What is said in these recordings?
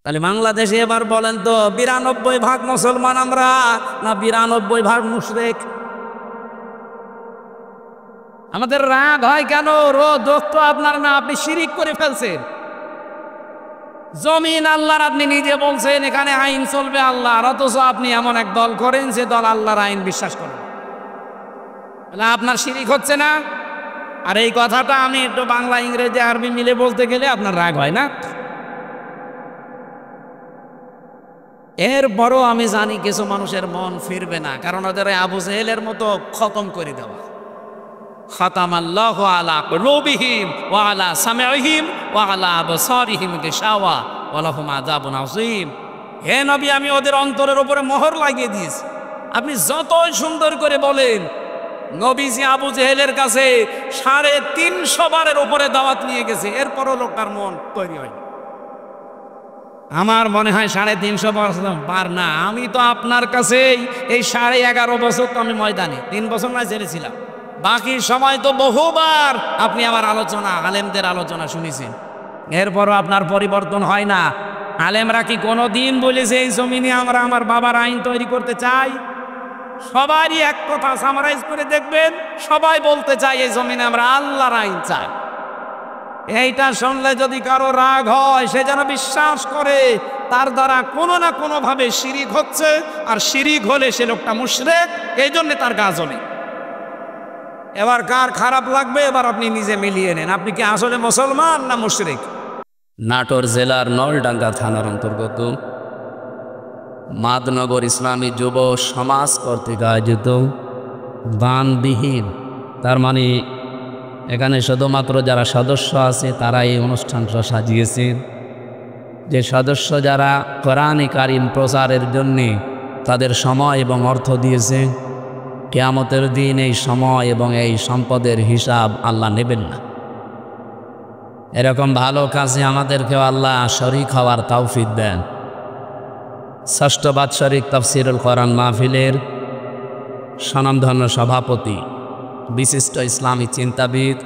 তাহলে বাংলাদেশে এবার বলেন তো 92% মুসলমান আমরা না 92% মুশরিক? আমাদের রাগ হয় কেন? দোষ তো আপনার না, আপনি শিরিক করে ফেলছেন। জমিন আল্লাহর, আপনি নিজে বলছেন এখানে আইন চলবে আল্লাহর, অথচ আপনি এমন এক দল করেন যে দল আল্লাহর আইন বিশ্বাস করেন। আপনার শিরিক হচ্ছে না? আর এই কথাটা আমি একটু বাংলা ইংরেজি আরবি মিলে বলতে গেলে আপনার রাগ হয় না? এরপরও আমি জানি কিছু মানুষের মন ফিরবে না, কারণ ওদের আবু জেহেলের মতো খতম করে দেওয়া। খাতামাল্লাহু আলা কুলুবিহিম ওয়া আলা সামিইহিম ওয়া আলা আবসারিহিম গিশাওয়া ওয়া লাহুম আযাবুন আযীম। হে নবী, আমি ওদের অন্তরের উপরে মোহর লাগিয়ে দিয়েছি। আপনি যতই সুন্দর করে বলেন, নবীজি আবু জেহেলের কাছে 350 বারের উপরে দাওয়াত নিয়ে গেছে, এরপরও লোকটার মন তৈরি হয়নি। আমার মনে হয় 350 বার না, আমি তো আপনার কাছে এই 11.5 বছর তো আমি ময়দানে 3 বছর না জেনেছিলাম, বাকি সময় তো বহুবার আপনি আমার আলোচনা, আলেমদের আলোচনা শুনেছেন, এরপরও আপনার পরিবর্তন হয় না। আলেমরা কি কোনো দিন বলেছে এই জমিনে আমরা আমার বাবার আইন তৈরি করতে চাই? সবারই এক কথা সামারাইজ করে দেখবেন, সবাই বলতে চাই এই জমিনে আমরা আল্লাহর আইন চাই। এইটা শুনলে যদি কারো রাগ হয়, সে যেন বিশ্বাস করে তার দ্বারা কোনো না কোনো ভাবে শিরিক হচ্ছে, আর শিরিক হলে সে লোকটা মুশরিক, এই জন্য তার গা জ্বলে। এবার কার খারাপ লাগবে এবার আপনি নিজে মিলিয়ে নেন, আপনি কি আসলে মুসলমান না মুশরিক? নাটোর জেলার নলডাঙ্গা থানার অন্তর্গত মাদনগর ইসলামী যুব সমাজ কর্তৃক আয়োজিত দানবিহীন, তার মানে এখানে শুধুমাত্র যারা সদস্য আছে তারা এই অনুষ্ঠানটা সাজিয়েছেন। যে সদস্য যারা কোরআনে কারিম প্রচারের জন্যে তাদের সময় এবং অর্থ দিয়েছে, কিয়ামতের দিন এই সময় এবং এই সম্পদের হিসাব আল্লাহ নেবেন না। এরকম ভালো কাজে আমাদেরকেও আল্লাহ শরীক হওয়ার তৌফিক দেন। ষষ্ঠ বাৎসরিক তাফসিরুল কোরআন মাহফিলের স্বনামধন্য সভাপতি, বিশিষ্ট ইসলামী চিন্তাবিদ,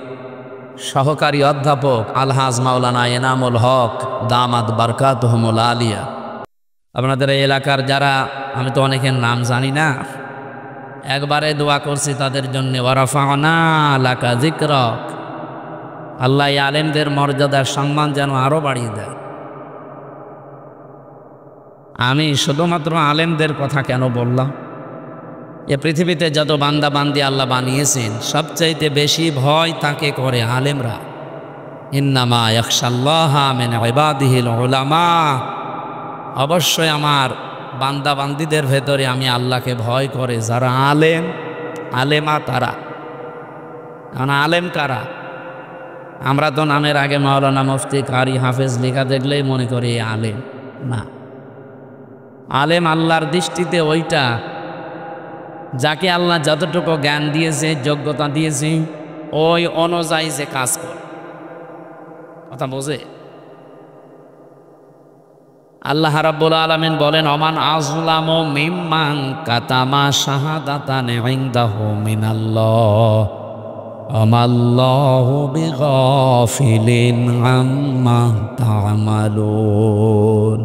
সহকারী অধ্যাপক আলহাজ মাওলানা এনামুল হক দামাত বারকাতুহুমুল আলিয়া। আপনাদের এই এলাকার যারা, আমি তো অনেকের নাম জানি না, একবারে দোয়া করছি তাদের জন্য। ওয়ারাফা'না লাকা যিকরাক, আল্লাহ এই আলেমদের মর্যাদার সম্মান যেন আরো বাড়িয়ে দেয়। আমি শুধুমাত্র আলেমদের কথা কেন বললাম? এ পৃথিবীতে যত বান্দা বান্দি আল্লাহ বানিয়েছেন, সবচাইতে বেশি ভয় তাকে করে আলেমরা। ইন্নামা ইয়াখশাল্লাহা মিন ইবাদিহিল উলামা, অবশ্যই আমার বান্দা বান্দিদের ভেতরে আমি আল্লাহকে ভয় করে যারা আলেম, আলেমা তারা। কারণ আলেম কারা? আমরা তো নামের আগে মাওলানা, মুফতি, কারি, হাফেজ লেখা দেখলেই মনে করি আলেম। না, আলেম আল্লাহর দৃষ্টিতে ওইটা যাকে আল্লাহ যতটুকু জ্ঞান দিয়েছে, যোগ্যতা দিয়েছে, ওই অনুযায়ী যে কাজ করে। কথা বোঝে? আল্লাহ রাব্বুল আলামিন বলেন, ওমান আযলামু মিম্মান কাতামা শাহাদাতান ইনদাহু মিনাল্লাহ আমাল্লাহু বিগাফিলিন আম্মা তা'মালুন।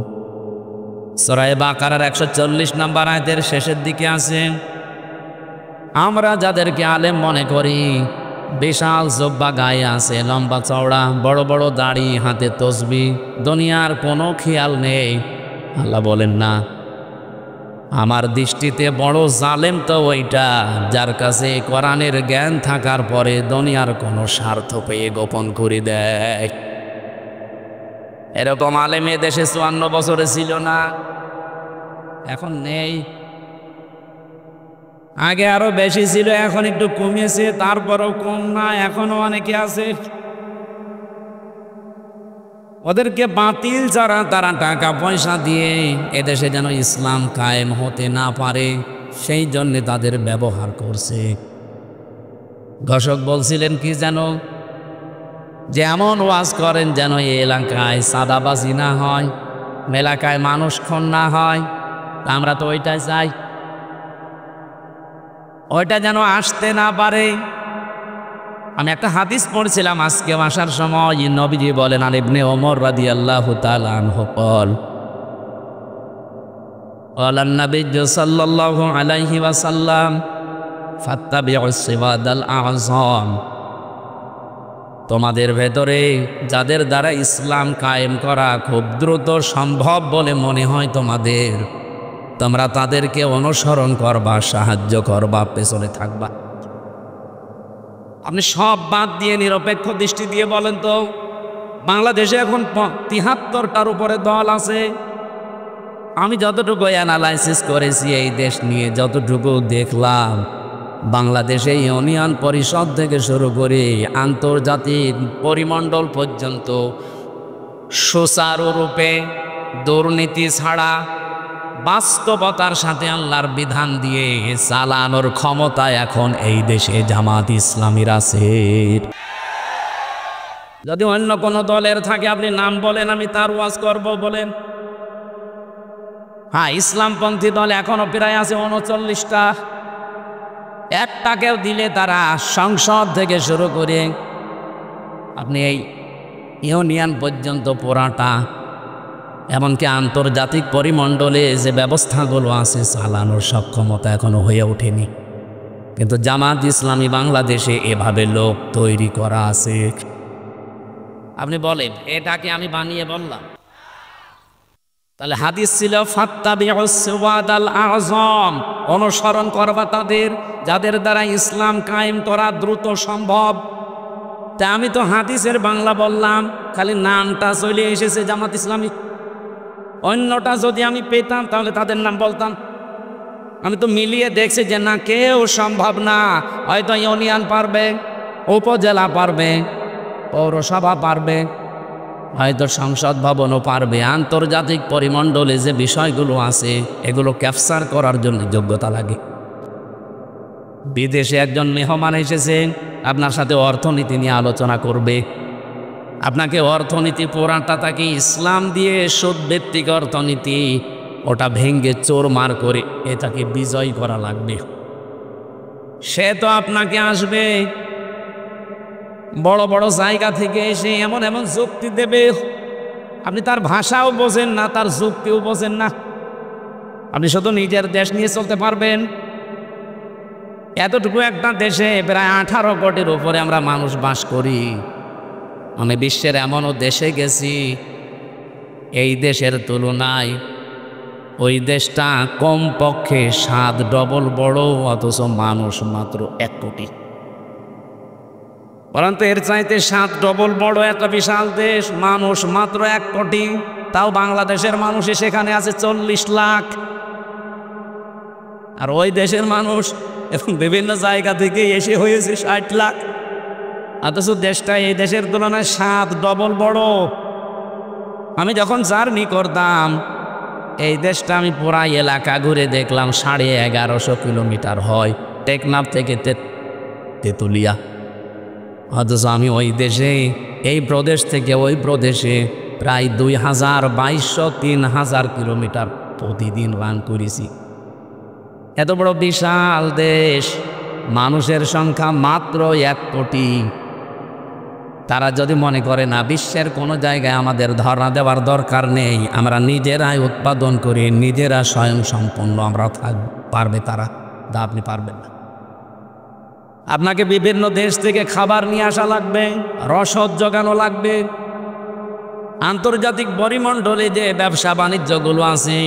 সূরা বাকারার 140 নম্বর আয়াতের শেষের দিকে আছে, আমরা যাদেরকে আলেম মনে করি, বিশাল জব্বা গায়ে আছে, লম্বা চওড়া, বড় বড় দাড়ি, হাতে তসবিহ, দুনিয়ার কোনো খেয়াল নেই। আল্লাহ বলেন না, আমার দৃষ্টিতে বড় জালেম তো ওইটা যার কাছে কোরআনের জ্ঞান থাকার পরে দুনিয়ার কোনো স্বার্থ পেয়ে গোপন করে দেয়। এরকম আলেম এ দেশে 54 বছরে ছিল না, এখন নেই। আগে আরো বেশি ছিল, এখন একটু কমেছে, তারপরেও কম না, এখনো অনেকে আছে। ওদেরকে বাতিল যারা, তারা টাকা পয়সা দিয়ে এদেশে যেন ইসলাম কায়েম হতে না পারে সেই জন্য তাদের ব্যবহার করছে। ঘোষক বলছিলেন কি যেন, যে এমন ওয়াজ করেন যেন এই এলাকায় সাদাবাজি না হয়, এলাকায় মানুষ খুন না হয়। আমরা তো ওইটাই চাই, ওইটা যেন আসতে না পারে। আমি একটা হাদিস পড়ছিলাম আজকে আসার সময়, নবীজি বলেন, আন ইবনে ওমর রাদিয়াল্লাহু তাআলা আনহু قال ক্বালা আন-নাবিয়্যু সাল্লাল্লাহু আলাইহি ওয়াসাল্লাম ফাত্তাবিউস সিওয়াদাল আযম, তোমাদের ভেতরে যাদের দ্বারা ইসলাম কায়েম করা খুব দ্রুত সম্ভব বলে মনে হয় তোমাদের, তোমরা তাদেরকে অনুসরণ করবা, সাহায্য করবা, পেছনে থাকবা। আপনি সব বাদ দিয়ে নিরপেক্ষ দৃষ্টি দিয়ে বলেন তো, বাংলাদেশে এখন ৭৩টার উপরে দল আছে। আমি যতটুকু অ্যানালাইসিস করেছি এই দেশ নিয়ে, যতটুকু দেখলাম, বাংলাদেশে ইউনিয়ন পরিষদ থেকে শুরু করে আন্তর্জাতিক পরিমণ্ডল পর্যন্ত সুচারুরূপে দুর্নীতি ছাড়া বাস্তবতার সাথে আল্লাহর বিধান দিয়ে চালানোর ক্ষমতা এখন এই দেশে জামাত ইসলামীর আছে। যদি অন্য কোনো দলের থাকে আপনি নাম বলেন, আমি তার ওয়াজ করব বলেন। হ্যাঁ, ইসলামপন্থী দল এখনো প্রায় আছে ৩৯টা। একটাকেও দিলে তারা সংসদ থেকে শুরু করে আপনি এই ইউনিয়ন পর্যন্ত পোড়াটা, এমনকি আন্তর্জাতিক পরিমণ্ডলে যে ব্যবস্থাগুলো আছে চালানোর সক্ষমতা এখনো হয়ে ওঠেনি। কিন্তু জামাত ইসলামী বাংলাদেশে এভাবে লোক তৈরি করা আছে। আপনি বলেন এটাকে আমি বানিয়ে বললাম? তাহলে হাদিস ছিল ফাত্তাবিউস সিওয়াদাল আযম, অনুসরণ করবা তাদের যাদের দ্বারা ইসলাম কায়েম করা দ্রুত সম্ভব। তা আমি তো হাদিসের বাংলা বললাম, খালি নামটা চলে এসেছে জামাত ইসলামী। অন্যটা যদি আমি পেতাম তাহলে তাদের নাম বলতাম। আমি তো মিলিয়ে দেখছি যে না, কেউ সম্ভব না। হয়তো ইউনিয়ন পারবে, উপজেলা পারবে, পৌরসভা পারবে, হয়তো সংসদ ভবনও পারবে। আন্তর্জাতিক পরিমণ্ডলে যে বিষয়গুলো আছে এগুলো ক্যাপচার করার জন্য যোগ্যতা লাগে। বিদেশে একজন মেহমান এসেছে, আপনার সাথে অর্থনীতি নিয়ে আলোচনা করবে। আপনাকে অর্থনীতি পুরাটা তাকে ইসলাম দিয়ে সুদভিত্তিক অর্থনীতি, ওটা ভেঙ্গে চোরমার করে এটাকে বিজয় করা লাগবে। সে তো আপনাকে আসবে বড় বড় জায়গা থেকে এসে এমন এমন যুক্তি দেবে, আপনি তার ভাষাও বোঝেন না, তার যুক্তিও বোঝেন না। আপনি শুধু নিজের দেশ নিয়ে চলতে পারবেন। এতটুকু একটা দেশে প্রায় 18 কোটির উপরে আমরা মানুষ বাস করি। আমি বিশ্বের এমনও দেশে গেছি, এই দেশের তুলনায় ওই দেশটা কমপক্ষে 7 ডবল বড়, অথচ মানুষ মাত্র 1 কোটি। পরন্তু এর চাইতে 7 ডবল বড় একটা বিশাল দেশ, মানুষ মাত্র 1 কোটি। তাও বাংলাদেশের মানুষই সেখানে আছে 40 লাখ। আর ওই দেশের মানুষ এবং বিভিন্ন জায়গা থেকে এসে হয়েছে 60 লাখ। অথচ দেশটা এই দেশের তুলনায় 7 ডবল বড়। আমি যখন জার্নি করতাম এই দেশটা, আমি পুরা এলাকা ঘুরে দেখলাম 1150 কিলোমিটার হয় টেকনাফ থেকে তেতুলিয়া। অথচ আমি ওই দেশে, এই প্রদেশ থেকে ওই প্রদেশে প্রায় 2200-3000 কিলোমিটার প্রতিদিন রান করেছি। এত বড় বিশাল দেশ, মানুষের সংখ্যা মাত্র 1 কোটি। তারা যদি মনে করে না বিশ্বের কোনো জায়গায় আমাদের ধর্ণা দেওয়ার দরকার নেই, আমরা নিজেরাই উৎপাদন করি, নিজেরা স্বয়ং সম্পন্ন আমরা পারবে তারা, তা আপনি পারবেন না। আপনাকে বিভিন্ন দেশ থেকে খাবার নিয়ে আসা লাগবে, রসদ জোগানো লাগবে। আন্তর্জাতিক পরিমণ্ডলে যে ব্যবসা বাণিজ্যগুলো আছে,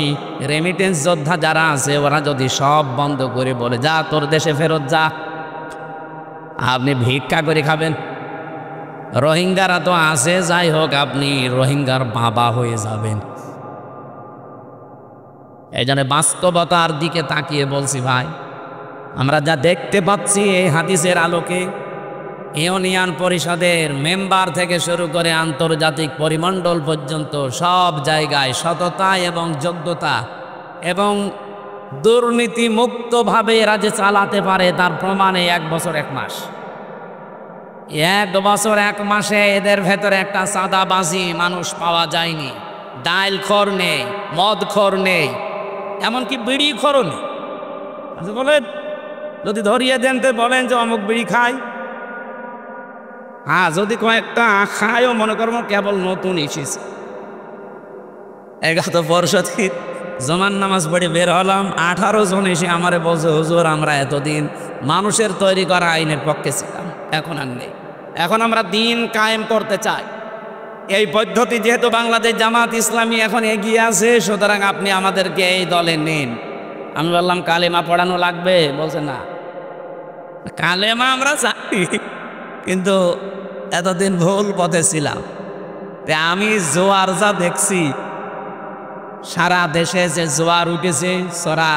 রেমিটেন্স যোদ্ধা যারা আছে, ওরা যদি সব বন্ধ করে বলে যা তোর দেশে ফেরত যা, আপনি ভিক্ষা করে খাবেন। রোহিঙ্গারা তো আছে, যাই হোক আপনি রোহিঙ্গার বাবা হয়ে যাবেন। এই জন্য বাস্তবতার দিকে তাকিয়ে বলছি ভাই, আমরা যা দেখতে পাচ্ছি এই হাদিসের আলোকে, ইউনিয়ন পরিষদের মেম্বার থেকে শুরু করে আন্তর্জাতিক পরিমণ্ডল পর্যন্ত সব জায়গায় সততা এবং যোগ্যতা এবং দুর্নীতি মুক্তভাবে এরা যে চালাতে পারে তার প্রমাণে 1 বছর 1 মাস। 1 বছর 1 মাসে এদের ভেতরে একটা চাঁদাবাজি মানুষ পাওয়া যায়নি। ডাইল খোর নেই, মদ খোর নেই, এমনকি বিড়ি খোরও নেই। বলেন যদি ধরিয়ে দেন তো বলেন যে অমুক বিড়ি খায়। হ্যাঁ, যদি কয়েকটা খায়ও মনে করবো কেবল নতুন এসেছে, 11 বর্ষ জমান নামাজ পড়ে বের হলাম, 18 জন এসে আমারে বলছে, হুজুর আমরা এতদিন মানুষের তৈরি করা আইনের পক্ষে ছিলাম, এখন আর নেই, এখন আমরা দিন কায়েম করতে চাই। এই পদ্ধতি যেহেতু বাংলাদেশ জামাত ইসলামী এখন এগিয়ে আছে, সুতরাং আপনি আমাদেরকে এই দলে নিন। আমি বললাম কালেমা পড়ানো লাগবে? বলছে না, কালেমা আমরা জানি, কিন্তু এতদিন ভুল পথে ছিলাম। আমি জোয়ার যা দেখছি, সারা দেশে যে জোয়ার উঠেছে, সরা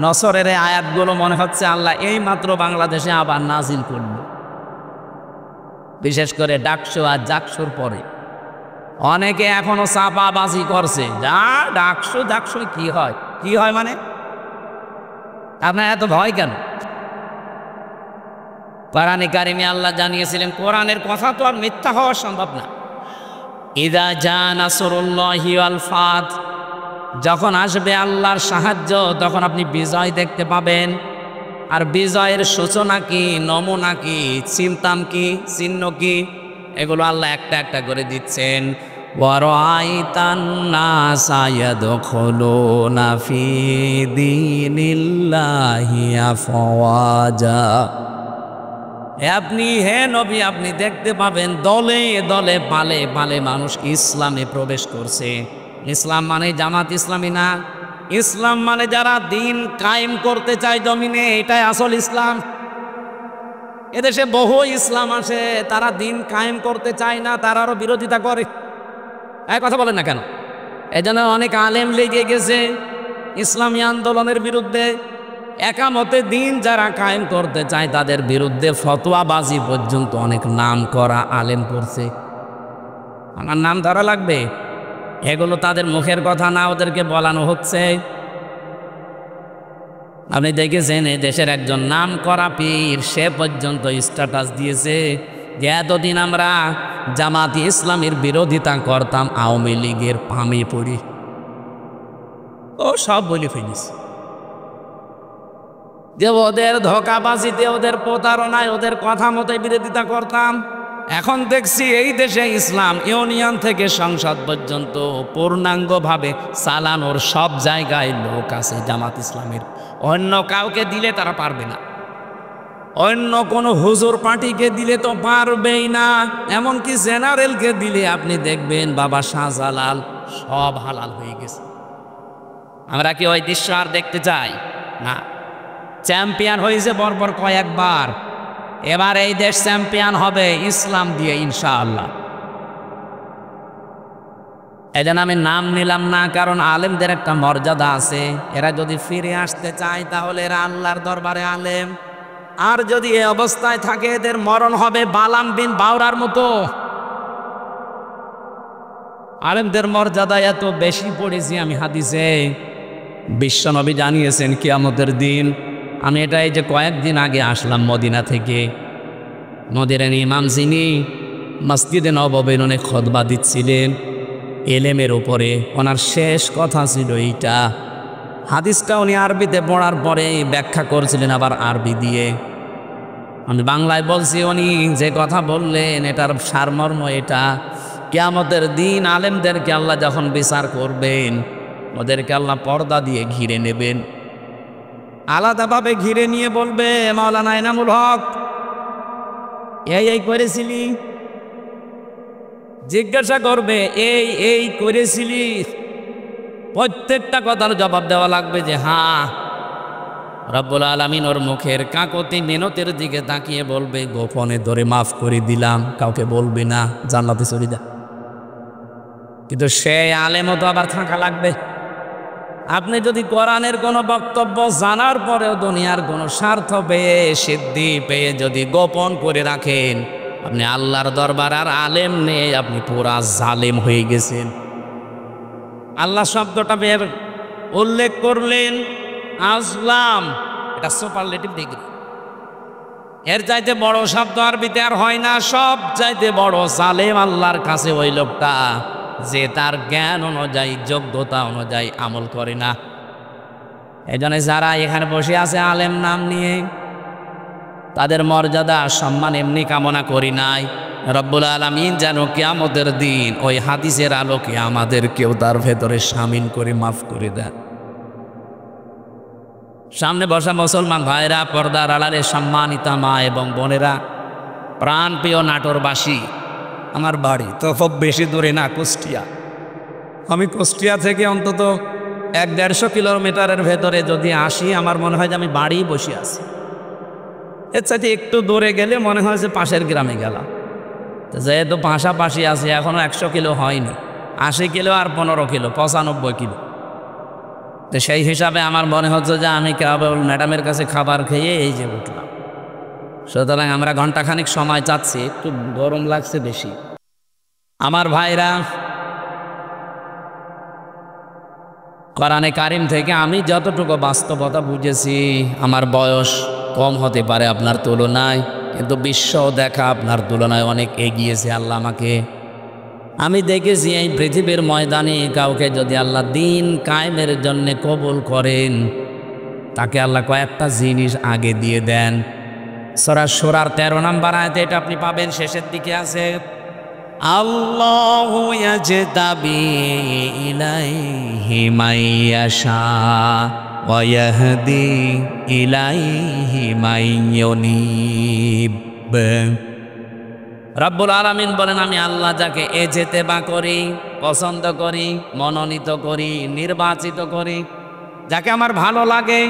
নসরের আয়াতগুলো মনে হচ্ছে আল্লাহ এই মাত্র বাংলাদেশে আবার নাজিল করল। বিশেষ করে ডাকসু আর জাকসুর পরে অনেকে এখনো চাপাবাজি করছে, যা ডাকসু ডাকসু কি হয়, কি হয় মানে আপনার এত ভয় কেন? কোরআনে কারিমে আল্লাহ জানিয়েছিলেন, কোরআনের কথা তো আর মিথ্যা হওয়া সম্ভব না। ইদা জা নাসরুল্লাহি ওয়াল ফাত, যখন আসবে আল্লাহর সাহায্য, তখন আপনি বিজয় দেখতে পাবেন। আর বিজয়ের সূচনা কি, নমুনা কি, চিন্তাম কি, চিহ্ন কি, এগুলো আল্লাহ একটা একটা করে দিচ্ছেন। ওয়ারাআইতান নাসা ইয়াদখুলুনা ফি দীনিল্লাহি আফওয়াজা, আপনি হে নবী আপনি দেখতে পাবেন দলে দলে পালে পালে মানুষ ইসলামে প্রবেশ করছে। ইসলাম মানে জামাত ইসলামী না, ইসলাম মানে যারা দিন কায়েম করতে চায় জমিনে, এটাই আসল ইসলাম। এদেশে বহু ইসলাম আসে, তারা দিন কায়েম করতে চায় না, তারা আরো বিরোধিতা করে। কথা বলেন না কেন? এজন্য অনেক আলেম লেগে গেছে ইসলামী আন্দোলনের বিরুদ্ধে। একামতে দিন যারা কায়েম করতে চায় তাদের বিরুদ্ধে ফতোয়াবাজি পর্যন্ত অনেক নাম করা আলেম করছে। আমার নাম ধরা লাগবে? এগুলো তাদের মুখের কথা না, ওদেরকে বলানো হচ্ছে। আপনি দেখেছেন এই দেশের একজন নাম করা পীর, সে পর্যন্ত স্ট্যাটাস দিয়েছে যে এতদিন আমরা জামাতি ইসলামের বিরোধিতা করতাম, আওয়ামী লীগের পামে পড়ি। ও সব বলে ফেলিস যে ওদের ধোঁকাবাজিতে, ওদের প্রতারণায়, ওদের কথা মতো বিরোধিতা করতাম। এখন দেখছি এই দেশে ইসলাম ইউনিয়ন থেকে সংসদ পর্যন্ত পূর্ণাঙ্গভাবে চালানোর সব জায়গায় লোক আছে জামাত ইসলামের। অন্য কাউকে দিলে তারা পারবে না, অন্য কোনো হুজুর পার্টিকে দিলে তো পারবেই না। এমনকি জেনারেলকে দিলে আপনি দেখবেন বাবা শাহজালাল সব হালাল হয়ে গেছে। আমরা কি ওই দৃশ্য আর দেখতে চাই? না। চ্যাম্পিয়ন হয়েছে বর্বর কয়েকবার, এবার এই দেশ চ্যাম্পিয়ন হবে ইসলাম দিয়ে ইনশাআল্লাহ। এই জন্য আমি নাম নিলাম না, কারণ আলেমদের একটা মর্যাদা আছে। এরা যদি ফিরে আসতে চায় তাহলে এরা আল্লাহর দরবারে আলেম, আর যদি এই অবস্থায় থাকে এদের মরণ হবে বালাম বিন বাউরার মতো। আলেমদের মর্যাদা এত বেশি পড়েছি আমি হাদিসে। বিশ্বনবী জানিয়েছেন কিয়ামতের দিন, আমি এটা এই যে কয়েকদিন আগে আসলাম মদিনা থেকে, মদিনার ইমাম যিনি মসজিদে নববীর উনি খুতবা দিচ্ছিলেন এলেমের উপরে, ওনার শেষ কথা ছিল এইটা। হাদিসটা উনি আরবিতে পড়ার পরে ব্যাখ্যা করছিলেন আবার আরবি দিয়ে। আমি বাংলায় বলছি, উনি যে কথা বললেন এটার সারমর্ম এটা, কিয়ামতের দিন আলেমদেরকে আল্লাহ যখন বিচার করবেন, ওদেরকে আল্লাহ পর্দা দিয়ে ঘিরে নেবেন, আলাদাভাবে ঘিরে নিয়ে বলবে, মাওলানা এনামুল হক এই করেছিলি? জিজ্ঞাসা করবে এই করেছিলি? প্রত্যেকটা কথার জবাব দেওয়া লাগবে যে হ্যাঁ। রব্বুল আলামিন ওর মুখের কাকতি মিনতের দিকে তাকিয়ে বলবে, গোপনে ধরে মাফ করে দিলাম, কাউকে বলবি না, জান্নাতে চলে যা। কিন্তু সে আলেমও তো আবার থাকা লাগবে। আপনি যদি কোরআনের কোনো বক্তব্য জানার পরেও দুনিয়ার কোনো স্বার্থ পেয়ে, সিদ্ধি পেয়ে যদি গোপন করে রাখেন, আপনি আল্লাহর দরবার আর আলেম নেই, আপনি পুরা জালেম হয়ে গেছেন। আল্লাহ শব্দটা বের উল্লেখ করলেন আজলাম, এটা সুপারলেটিভ ডিগ্রি। এর চাইতে বড় শব্দ আরবিতে আর হয় না। সব চাইতে বড় জালেম আল্লাহর কাছে ওই লোকটা যে তার জ্ঞান অনুযায়ী, যোগ্যতা অনুযায়ী আমল করে না। এই জন্য যারা এখানে বসে আছে আলেম নাম নিয়ে, তাদের মর্যাদা সম্মান এমনি কামনা করি নাই, রব্বুল আলামিন যেন কিয়ামতের দিন ওই হাদিসের আলোকে আমাদেরকেও তার ভেতরে শামিল করে মাফ করে দেন। সামনে বসা মুসলমান ভাইরা, পর্দার আড়ালে সম্মানিতা মা এবং বোনেরা, প্রাণপ্রিয় নাটোরবাসী, আমার বাড়ি তো খুব বেশি দূরে না, কুষ্টিয়া। আমি কুষ্টিয়া থেকে অন্তত 1-150 কিলোমিটারের ভেতরে যদি আসি, আমার মনে হয় যে আমি বাড়িই বসে আছি। এর সাথে একটু দূরে গেলে মনে হয় যে পাশের গ্রামে গেলাম। তো যেহেতু পাশাপাশি আছে, এখনও 100 কিলো হয়নি, 80 কিলো আর 15 কিলো, 95 কিলো। তো সেই হিসাবে আমার মনে হচ্ছে যে আমি কেবল ম্যাডামের কাছে খাবার খেয়ে এই যে উঠলাম। সুতরাং আমরা ঘন্টাখানিক সময় চাচ্ছি, একটু গরম লাগছে বেশি। আমার ভাইরা, কোরআনে কারিম থেকে আমি যতটুকু বাস্তবতা বুঝেছি, আমার বয়স কম হতে পারে আপনার তুলনায়, কিন্তু বিশ্ব দেখা আপনার তুলনায় অনেক এগিয়েছে আল্লাহ আমাকে। আমি দেখেছি এই পৃথিবীর ময়দানে কাউকে যদি আল্লাহ দিন কায়েমের জন্য কবুল করেন, তাকে আল্লাহ কয়েকটা জিনিস আগে দিয়ে দেন। সূরা শূরার 13 নম্বর আয়াতে এটা আপনি পাবেন, শেষের দিকে আছে, আল্লাহু ইয়াজতাবি ইলাইহি মাইয়াশা ওয়া ইয়াহদি ইলাইহি মাইয়ুনিব। রব্বুল আলামিন বলেন, আমি আল্লাহ যাকে এজেতেবা করি, পছন্দ করি, মনোনীত করি, নির্বাচিত করি, যাকে আমার ভালো লাগে,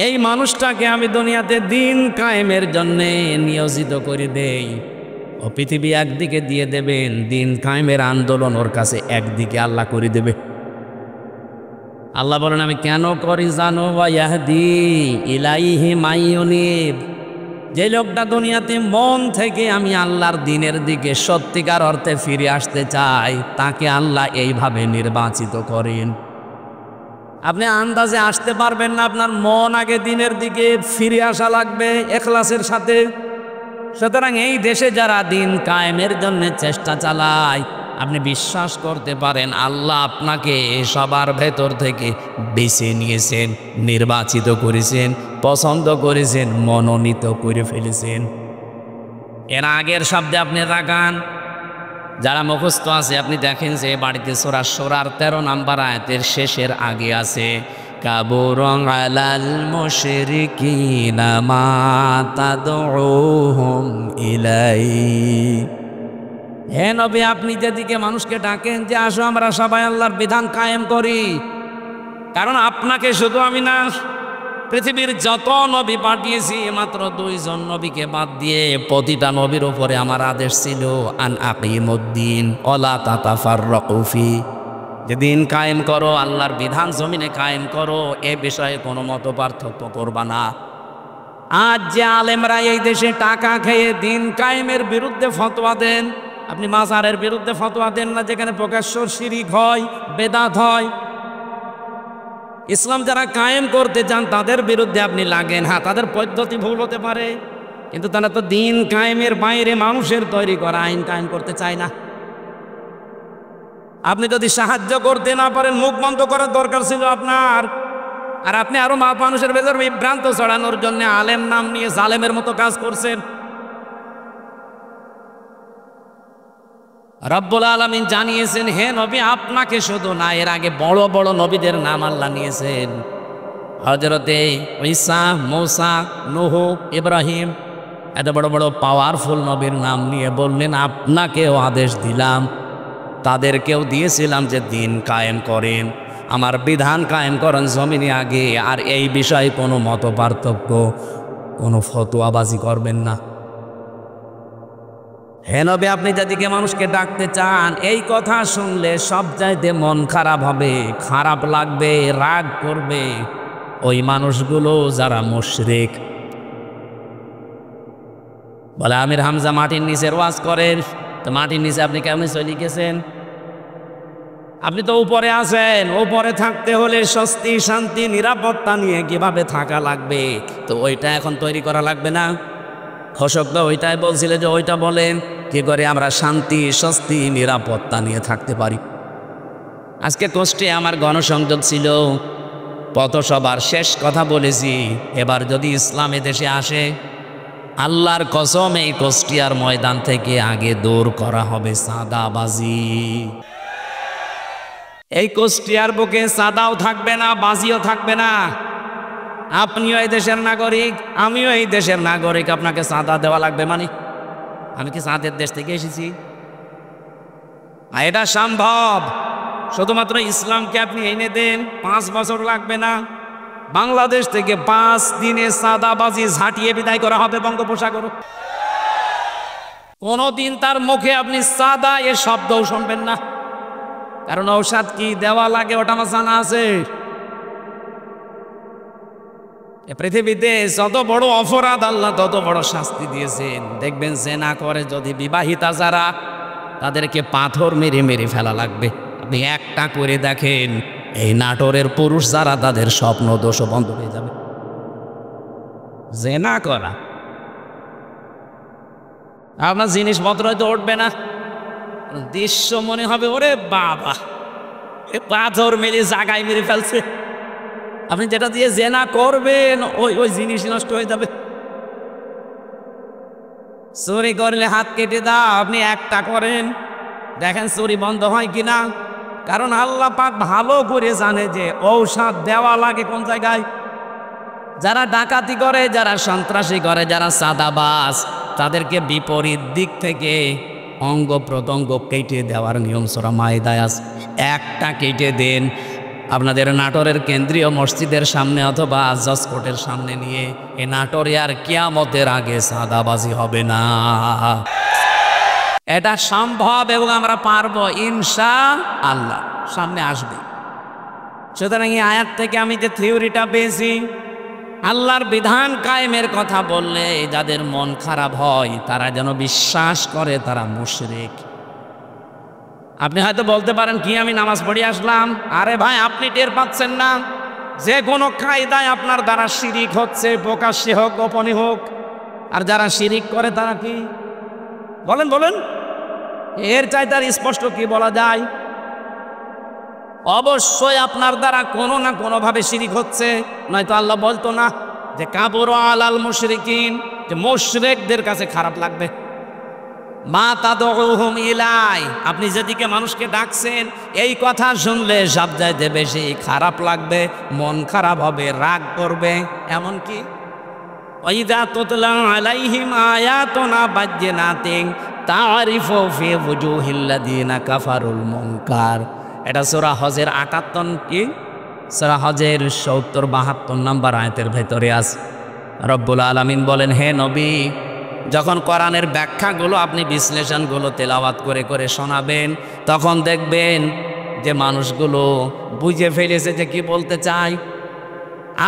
এই মানুষটাকে আমি দুনিয়াতে দিন কায়েমের জন্যে নিয়োজিত করে দেই। ও পৃথিবী একদিকে দিয়ে দেবেন, দিন কায়েমের আন্দোলন ওর কাছে একদিকে আল্লাহ করে দেবে। আল্লাহ বলেন, আমি কেন করি জানো? ওয়া ইয়াহদি ইলাইহি মাইয়ুনিব। যে লোকটা দুনিয়াতে মন থেকে আমি আল্লাহর দিনের দিকে সত্যিকার অর্থে ফিরে আসতে চাই, তাকে আল্লাহ এইভাবে নির্বাচিত করেন। আপনি আন্দাজে আসতে পারবেন না, আপনার মন আগে দিনের দিকে ফিরে আসা লাগবে ইখলাসের সাথে। সুতরাং এই দেশে যারা দিন কায়েমের জন্য চেষ্টা চালায়, আপনি বিশ্বাস করতে পারেন আল্লাহ আপনাকে সবার ভেতর থেকে বেছে নিয়েছেন, নির্বাচিত করেছেন, পছন্দ করেছেন, মনোনীত করে ফেলেছেন। এর আগের শব্দে আপনি তাকান, যারা মুখস্থ আছে আপনি দেখেন যে বাড়িতে সূরা শূরার 13 নম্বর আয়াতের শেষের আগে আছে, কাবুরন আলাল মুশরিকিনা মা তাদউহুম ইলাই। হে নবী, আপনি যেদিকে মানুষকে ডাকেন যে আসো আমরা সবাই আল্লাহর বিধান কায়েম করি, কারণ আপনাকে শুধু আমি না, পৃথিবীর যত নবী পাঠিয়েছি মাত্র 2 জন নবীকে বাদ দিয়ে প্রতিটা নবীর উপরে আমার আদেশ ছিল, আন আকিমুদ্দিন ওয়ালা তাতাফাররাকু ফি, যে দিন কায়েম করো, আল্লাহর বিধান জমিনে কায়েম করো, এ বিষয়ে কোনো মত পার্থক্য করবা না। আজ যে আলেমরা এই দেশে টাকা খেয়ে দিন কায়েমের বিরুদ্ধে ফতোয়া দেন, আপনি মাজারের বিরুদ্ধে ফতোয়া দেন না, যেখানে প্রকাশ্য শিরিক হয়, বেদাত হয়। ইসলাম যারা কায়েম করতে চান তাদের বিরুদ্ধে আপনি লাগেন। হ্যাঁ, তাদের পদ্ধতি ভুল হতে পারে, কিন্তু তারা তো দিন কায়েমের বাইরে মানুষের তৈরি করা আইন কায়েম করতে চায় না। আপনি যদি সাহায্য করতে না পারেন, মুখ বন্ধ করার দরকার ছিল আপনার। আর আপনি আরো মানুষের ভেতর বিভ্রান্ত ছড়ানোর জন্য আলেম নাম নিয়ে জালেমের মতো কাজ করছেন। রব্বুল আলামিন জানিয়েছেন, হে নবী, আপনাকে শুধু না, এর আগে বড় বড় নবীদের নাম আল্লাহ নিয়েছেন। হযরতে ঈসা, মূসা, নূহ, ইব্রাহিম, এত বড় বড় পাওয়ারফুল নবীর নাম নিয়ে বললেন আপনাকেও আদেশ দিলাম, তাদেরকেও দিয়েছিলাম যে দিন কায়েম করেন, আমার বিধান কায়েম করেন জমিনে আগে, আর এই বিষয়ে কোনো মত পার্থক্য, কোনো ফতোয়াবাজি করবেন না। হে নবী, আপনি যেদিকে মানুষকে ডাকতে চান, এই কথা শুনলে সব চাইতে মন খারাপ হবে, খারাপ লাগবে, রাগ করবে ওই মানুষগুলো যারা মুশরিক। বলে আমির হামজা মাটির নিচের ওয়াজ করেন, তো মাটির নিচে আপনি কেমন চলে গেছেন? আপনি তো উপরে আছেন, উপরে থাকতে হলে স্বস্তি, শান্তি, নিরাপত্তা নিয়ে কিভাবে থাকা লাগবে, তো ওইটা এখন তৈরি করা লাগবে না? ঘোষক তো ওইটাই বলছিল যে ওইটা বলেন কি করে আমরা শান্তি, স্বস্তি, নিরাপত্তা নিয়ে থাকতে পারি। আজকে কষ্টে আমার গণসংযোগ ছিল, পথসভার শেষ কথা বলেছি, এবার যদি ইসলাম এদেশে আসে আল্লাহর কসম এই কুষ্টিয়ার ময়দান থেকে আগে দূর করা হবে সাদাবাজি। এই কুষ্টিয়ার বুকে সাদাও থাকবে না, বাজিও থাকবে না। আপনিও এই দেশের নাগরিক, আমিও এই দেশের নাগরিক। আপনাকে সাদা দেওয়া লাগবে মানে? আমি কি সাদের দেশ থেকে এসেছি? এটা সম্ভব, শুধুমাত্র ইসলামকে আপনি এনে দেন, 5 বছর লাগবে না। বাংলাদেশ থেকে 5 দিনে সাদাবাজি ঝাঁটিয়ে বিদায় করা হবে বঙ্গোপসাগর। কোনদিন তার মুখে আপনি সাদা এ শব্দও শুনবেন না, কারণ ঔষধ কি দেওয়া লাগে ওটা আমার জানা আছে। পৃথিবীতে যত বড় অপরাধ আল্লাহ তত বড় শাস্তি দিয়েছেন। দেখবেন জেনা করে যদি বিবাহিতা যারা, তাদেরকে পাথর মেরে মেরে ফেলা লাগবে। আপনি একটা করে দেখেন, এই নাটোরের পুরুষ যারা, তাদের স্বপ্ন দোষ বন্ধ হয়ে যাবে। জেনা করা, আপনার জিনিসপত্র হয়তো উঠবে না, দৃশ্য মনে হবে ওরে বাবা, পাথর মেরে জায়গায় মেরে ফেলছে। আপনি যেটা দিয়ে জেনা করবেন ওই জিনিস নষ্ট হয়ে যাবে। চুরি করলে হাত কেটে দাও, আপনি একটা করেন দেখেন চুরি বন্ধ হয় কিনা। কারণ আল্লাহ পাক ভালো করে জানে যে ঔষধ দেওয়া লাগে কোন জায়গায়। যারা ডাকাতি করে, যারা সন্ত্রাসী করে, যারা সাদাবাজ, তাদেরকে বিপরীত দিক থেকে অঙ্গ প্রত্যঙ্গ কেটে দেওয়ার নিয়ম সূরা মাইদায় আছে। একটা কেটে দেন, আপনাদের নাটোরের কেন্দ্রীয় মসজিদের সামনে অথবা জজ কোর্টের সামনে নিয়ে, এ নাটোরে আর কিয়ামতের আগে সাদাবাজি হবে না। এটা সম্ভব এবং আমরা পারবো ইনশাআল্লাহ, সামনে আসবে। সুতরাং এই আয়াত থেকে আমি যে থিওরিটা পেয়েছি, আল্লাহর বিধান কায়েমের কথা বললে যাদের মন খারাপ হয় তারা যেন বিশ্বাস করে তারা মুশরিক। আপনি হয়তো বলতে পারেন কি আমি নামাজ পড়ে আসলাম। আরে ভাই, আপনি টের পাচ্ছেন না যে কোনো কায়দায় আপনার দ্বারা শিরিক হচ্ছে, প্রকাশ্যে হোক গোপনে হোক। আর যারা শিরিক করে তারা কি বলেন বলেন, এর চাইতে আর স্পষ্ট কি বলা যায়? অবশ্যই আপনার দ্বারা কোনো না কোনোভাবে শিরিক হচ্ছে, নয়তো আল্লাহ বলতো না যে কাবুর আলাল মুশরিকিন, যে মুশরিকদের কাছে খারাপ লাগবে। মা তাদউহুম ইলাই, আপনি যেদিকে মানুষকে ডাকছেন এই কথা শুনলে সবচাইতে বেশি খারাপ লাগবে, মন খারাপ হবে, রাগ করবে। এমনকি ওয়াইদা তুতলা আলাইহিম আয়াতুনা বাজ্জিনাতিন তারিফু ফি ওয়ুজুহিল্লাযিনা কাফারুল মুনকার। এটা সূরা হজের 58 কি সূরা হজের 70-72 নম্বর আয়াতের ভেতরে আছে। রব্বুল আলামিন বলেন, হে নবী, যখন কোরআনের ব্যাখ্যাগুলো আপনি বিশ্লেষণগুলো তেলাওয়াত করে করে শোনাবেন, তখন দেখবেন যে মানুষগুলো বুঝে ফেলেছে যে কি বলতে চায়।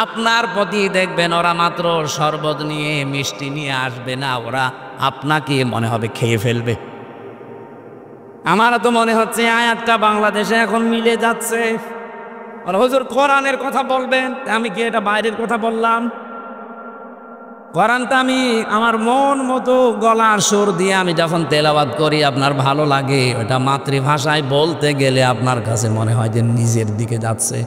আপনার প্রতি দেখবেন ওরা মাত্র শরবত নিয়ে, মিষ্টি নিয়ে আসবে না, ওরা আপনাকে মনে হবে খেয়ে ফেলবে। আমার তো মনে হচ্ছে আয়াতটা বাংলাদেশে এখন মিলে যাচ্ছে। আর হুজুর কোরআনের কথা বলবেন, আমি কি এটা বাইরের কথা বললাম? কোরআনটা আমি আমার মন মতো গলার সুর দিয়ে আমি যখন তেলাওয়াত করি, আপনার ভালো লাগে। ওটা মাতৃভাষায় বলতে গেলে আপনার কাছে মনে হয় যে নিজের দিকে যাচ্ছে,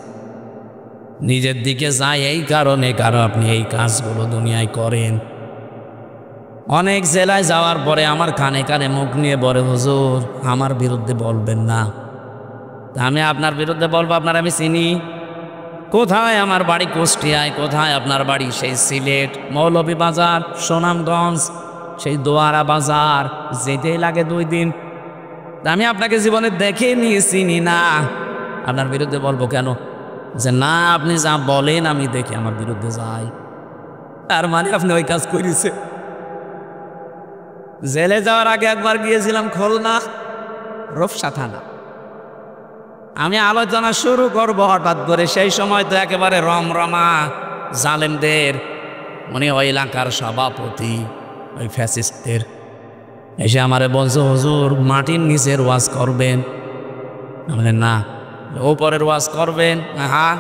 নিজের দিকে যায়। এই কারণে আপনি এই কাজগুলো দুনিয়ায় করেন। অনেক জেলায় যাওয়ার পরে আমার কানে কানে মুখ নিয়ে বলে, হুজুর আমার বিরুদ্ধে বলবেন না। আমি আপনার বিরুদ্ধে বলবো? আপনার আমি চিনি। কোথায় আমার বাড়ি কুষ্টিয়ায়, কোথায় আপনার বাড়ি সেই সিলেট, মৌলভীবাজার, সুনামগঞ্জ, সেই দোয়ারা বাজার, যেতেই লাগে 2 দিন। আমি আপনাকে জীবনে দেখে নিয়ে চিনি না, আপনার বিরুদ্ধে বলবো কেন? যে না, আপনি যা বলেন আমি দেখি আমার বিরুদ্ধে যাই। তার মানে আপনি ওই কাজ করেছে। জেলে যাওয়ার আগে একবার গিয়েছিলাম খুলনা রূপসা থানা। আমি আলোচনা শুরু করব হঠাৎ করে, সেই সময় তো একেবারে রমরমা জালেমদের, উনি ওই এলাকার সভাপতি, ওই ফ্যাসিস্টদের এসে আমারে বলছে, হুজুর মাটির নিচের ওয়াজ করবেন? আমি না, ওপরের ওয়াজ করবেন? হ্যাঁ।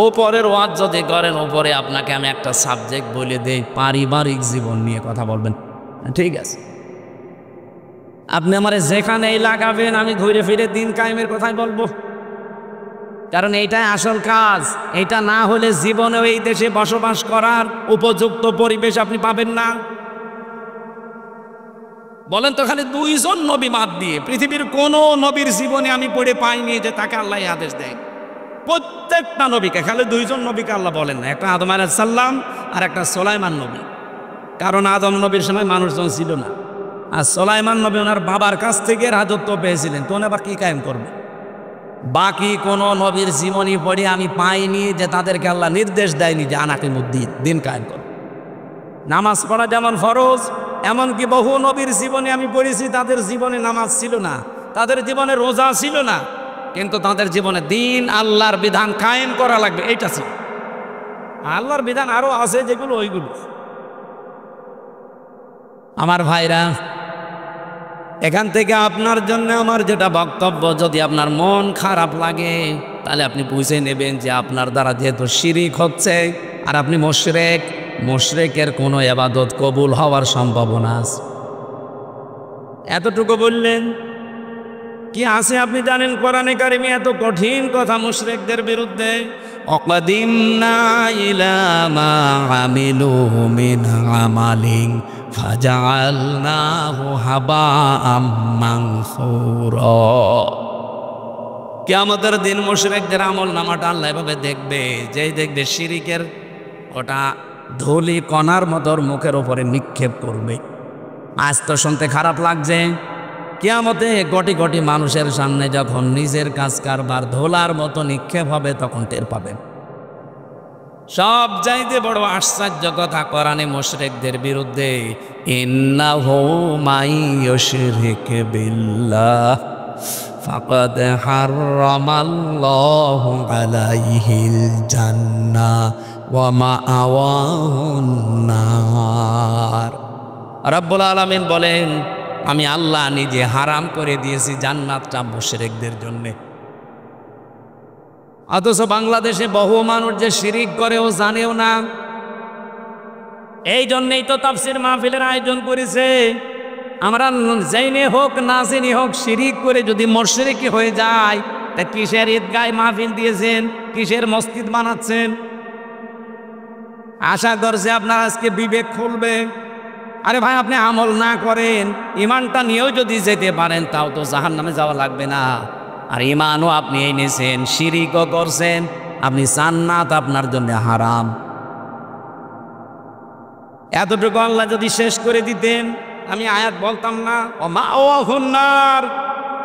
ওপরের ওয়াজ যদি করেন, ওপরে আপনাকে আমি একটা সাবজেক্ট বলে দেই, পারিবারিক জীবন নিয়ে কথা বলবেন। ঠিক আছে, আপনি আমারে যেখানেই লাগাবেন আমি ঘুরে ফিরে দিন কায়েমের কথাই বলবো। কারণ এইটাই আসল কাজ। এটা না হলে জীবনেও এই দেশে বসবাস করার উপযুক্ত পরিবেশ আপনি পাবেন না। বলেন তো, খালি 2 জন নবী বাদ দিয়ে পৃথিবীর কোন নবীর জীবনে আমি পড়ে পাইনি যে তাকে আল্লাহ আদেশ দেয়। প্রত্যেকটা নবীকে, খালি 2 জন নবীকে আল্লাহ বলেন না, একটা আদম আলাইহিস সালাম আর একটা সুলাইমান নবী। কারণ আদম নবীর সময় মানুষজন ছিল না, আর সুলাইমান নবী ওনার বাবার কাছ থেকে রাজত্ব পেয়েছিলেন, তো আবার কি কায়েম করবে? বাকি কোন নবীর জীবনী পড়ে আমি পাইনি যে তাদেরকে আল্লাহ নির্দেশ দেয়নি যে আনাকিমুদ্দিন, দিন কায়েম করো। নামাজ পড়া যেমন ফরজ, এমনকি বহু নবীর জীবনে আমি পড়েছি তাদের জীবনে নামাজ ছিল না, তাদের জীবনে রোজা ছিল না, কিন্তু তাদের জীবনে দিন আল্লাহর বিধান কায়েম করা লাগবে এইটা ছিল। আল্লাহর বিধান আরো আছে যেগুলো ওইগুলো। আমার ভাইরা, এখান থেকে আপনার জন্য আমার যেটা বক্তব্য, যদি আপনার মন খারাপ লাগে তাহলে আপনি বুঝে নেবেন যে আপনার দ্বারা যেহেতু শিরিক হচ্ছে আর আপনি মুশরিক, মুশরিকের কোনো ইবাদত কবুল হওয়ার সম্ভাবনা আছে। এতটুকু বললেন কি আছে আপনি জানেন? কোরআনে কারিমে এত কঠিন কথা মুশরিকদের বিরুদ্ধে, অকদিমনা ইলা মা আমিলু মিন আমালিন ফাজআলনাহু হাবাআম মানসুরা। কিয়ামতের দিন মুশরিকদের আমল নামাটা আল্লাহ এভাবে দেখবে, যেই দেখবে শিরিকের ওটা ধুলি কণার মতো মুখের উপরে নিক্ষেপ করবে। আজ তো শুনতে খারাপ লাগছে, কিয়ামতে কোটি কোটি মানুষের সামনে যখন নিজের কাজ কারবার ধোলার মতো নিক্ষেপ হবে তখন টের পাবেন। সব চাইতে বড় আশ্চর্য কথা কোরআনে মুশরিকদের বিরুদ্ধে, ইন্নাহু মাই ইউশরিক বিল্লাহ ফাকাদ হারামাল্লাহু আলাইহিল জান্নাহ ওয়া মাআওয়াহুন নার। রব্বুল আলামিন বলেন, আমি আল্লাহ নিজে হারাম করে দিয়েছি জান্নাতটা মুশরিকদের জন্য। অথচ বাংলাদেশে বহু মানুষ যে শিরিক করেও জানেও না। এই জন্যই তো তাফসীর মাহফিলের আয়োজন করেছে। আমরা জেনে হোক না জেনে হোক শিরিক করে যদি মুশরিক হয়ে যায়, তা কিসের ঈদগায় মাহফিল দিয়েছেন, কিসের মসজিদ বানাচ্ছেন? আশা করছে আপনার আজকে বিবেক খুলবে। আরে ভাই, আপনি আমল না করেন, ইমানটা নিয়েও যদি যেতে পারেন তাও তো জাহান্নামে যাওয়া লাগবে না। আর ইমানও আপনি এনেছেন, শিরিকও করছেন, আপনি জান্নাত আপনার জন্য হারাম। এতটুকু আল্লাহ যদি শেষ করে দিতেন আমি আয়াত বলতাম না, ও মাওয়াহুন নার,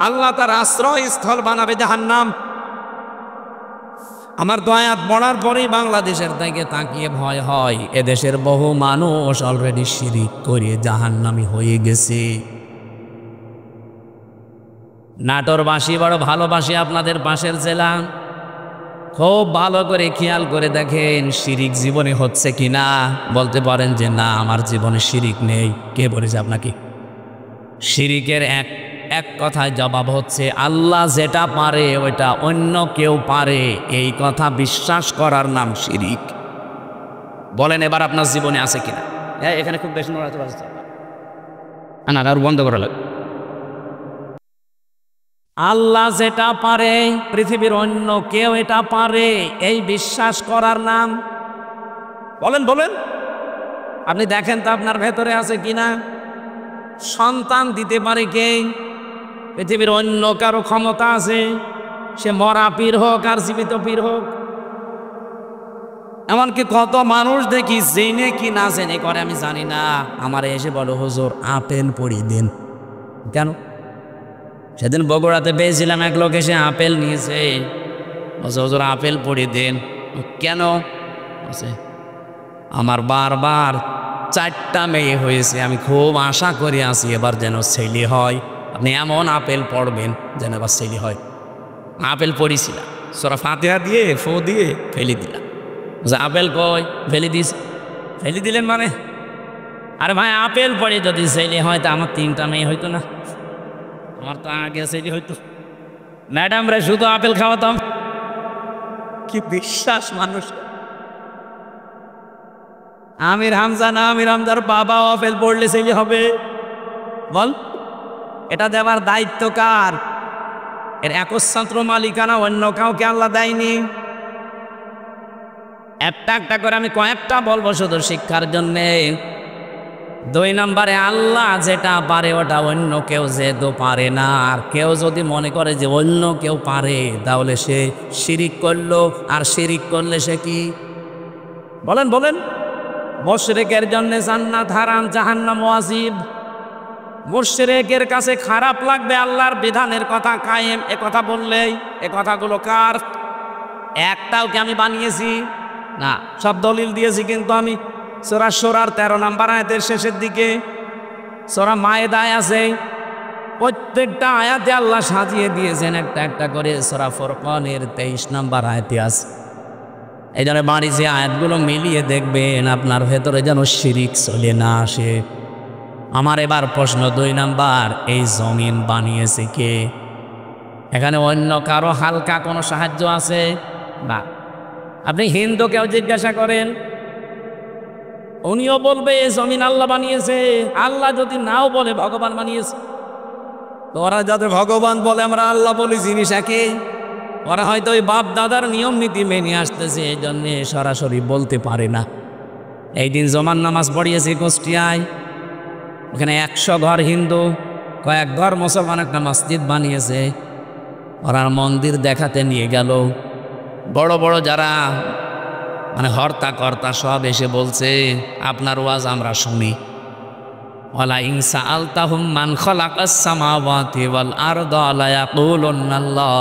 আল্লাহ তার আশ্রয়স্থল বানাবে জাহান্নাম। আমার তো আয়াত পড়ার পরেই বাংলাদেশের দিকে তাকিয়ে ভয় হয়, এদেশের বহু মানুষ অলরেডি শিরিক করে জাহান্নামী হয়ে গেছে। নাটোরবাসী বড় ভালোবাসি আপনাদের পাশের জেলা, খুব ভালো করে খেয়াল করে দেখেন শিরিক জীবনে হচ্ছে কিনা। বলতে পারেন যে না, আমার জীবনে শিরিক নেই। কে বলেছে আপনাকে? শিরিকের এক কথায় জবাব হচ্ছে আল্লাহ যেটা পারে ওইটা অন্য কেউ পারে, এই কথা বিশ্বাস করার নাম শিরিক। বলেন এবার আপনার জীবনে আছে কিনা? এখানে খুব বেশি না, আর বন্ধ করা লাগে। আল্লাহ যেটা পারে পৃথিবীর অন্য কেউ এটা পারে, এই বিশ্বাস করার নাম। বলেন বলেন, আপনি দেখেন তো আপনার ভেতরে আছে কিনা। সন্তান দিতে পারে কে? পৃথিবীর অন্য কারো ক্ষমতা আছে? সে মরা পীর হোক আর জীবিত পীর হোক। এমনকি কত মানুষ দেখি জেনে কি না জেনে করে আমি জানি না, আমার এসে বলো হুজুর আপেল পড়িয়ে দিন। কেন? সেদিন বগুড়াতে পেয়েছিলাম, এক লোক এসে আপেল নিয়েছে, হুজুর আপেল পড়িয়ে দিন। কেন? আমার বারবার 4টা মেয়ে হয়েছে, আমি খুব আশা করে আছি এবার যেন ছেলে হয়। আপনি এমন আপেল পড়বেন যেন এবার ছেলে হয়। আপেল পড়িছিলাম, সূরা ফাতিহা দিয়ে ফু দিয়ে ফেলে দিলাম। আপেল কই? ফেলে দিস। ফেলে দিলেন মানে? আরে ভাই, আপেল পড়ে যদি ছেলে হয় তা আমার 3টা মেয়ে হইতো না? আমার তো আগে ছেলে হইতো। ম্যাডাম রে শুধু আপেল খাওয়াতাম। কি বিশ্বাস মানুষ! আমির হামজা না, আমির হামজার বাবা আপেল পড়লে ছেলে হবে? বল, এটা দেওয়ার দায়িত্ব কার? এর একচ্ছত্র মালিকানা অন্য কাউকে আল্লাহ দেয়নি। একটা একটা করে আমি কয়েকটা বলবো শুধু শিক্ষার জন্যে। 2 নম্বরে, আল্লাহ যেটা পারে ওটা অন্য কেউ যেহেতু পারে না। আর কেউ যদি মনে করে যে অন্য কেউ পারে, তাহলে সে শিরিক করলো। আর শিরিক করলে সে কি? বলেন বলেন। মুশরিকের জন্য জান্নাত হারাম, জাহান্নাম ওয়াজিব। মুশরিকের কাছে খারাপ লাগবে আল্লাহর বিধানের কথা কায়েম এ কথা বললেই। এ কথাগুলো কার? একটাও কি আমি বানিয়েছি? না, সব দলিল দিয়েছি। কিন্তু আমি সূরা শূরার 13 নম্বর আয়াতের শেষের দিকে, সূরা মায়েদায় আছে, প্রত্যেকটা আয়াতে আল্লাহ সাজিয়ে দিয়েছেন একটা একটা করে। সূরা ফুরকানের 23 নম্বর আয়াতে আছে। এই জন্য বাড়ি যে আয়াতগুলো মিলিয়ে দেখবেন আপনার ভেতরে যেন শিরিক চলে না আসে। আমার এবার প্রশ্ন 2 নাম্বার, এই জমিন বানিয়েছে কে? এখানে অন্য কারো হালকা কোনো সাহায্য আছে? না। আপনি হিন্দুকেও জিজ্ঞাসা করেন, উনিও বলবে এই জমিন আল্লাহ বানিয়েছে। আল্লাহ যদি নাও বলে ভগবান বানিয়েছে। তো ওরা যাতে ভগবান বলে আমরা আল্লাহ বলি, জিনিস একই। ওরা হয়তো ওই বাপ দাদার নিয়ম নীতি মেনে আসতেছে, এই জন্যে সরাসরি বলতে পারে না। এই দিন জমান নামাজ পড়িয়েছি কুষ্টিয়ায়। ওখানে 100 ঘর হিন্দু, কয়েক ঘর মুসলমান একটা মসজিদ বানিয়েছে। ওরা মন্দির দেখাতে নিয়ে গেল। বড় বড় যারা মানে হর্তা কর্তা সব এসে বলছে, আপনার ওয়াজ আমরা শুনি। ওয়ালা ইন সাআলতাহুম মান খালাকাস সামাওয়াতি ওয়াল আরদা লা ইয়াকুলুন্না আল্লাহ।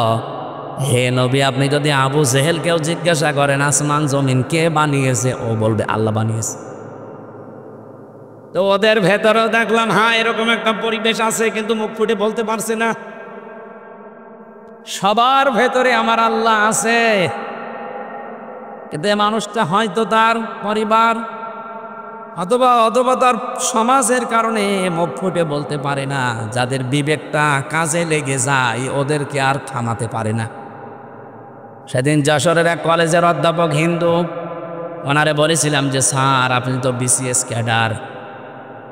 হে নবী, আপনি যদি আবু জেহেলকেও জিজ্ঞাসা করেন আসমান জমিন কে বানিয়েছে, ও বলবে আল্লাহ বানিয়েছে। তো ওদের ভেতরেও দেখলাম হ্যাঁ এরকম একটা পরিবেশ আছে, কিন্তু মুখ ফুটে বলতে পারছে না। সবার ভেতরে আমার আল্লাহ আছে, কিন্তু মানুষটা হয়তো তার পরিবার অথবা তার সমাজের কারণে মুখ ফুটে বলতে পারে না। যাদের বিবেকটা কাজে লেগে যায় ওদেরকে আর থামাতে পারে না। সেদিন যশোরের এক কলেজের অধ্যাপক হিন্দু, ওনারে বলেছিলাম যে স্যার আপনি তো BCS ক্যাডার,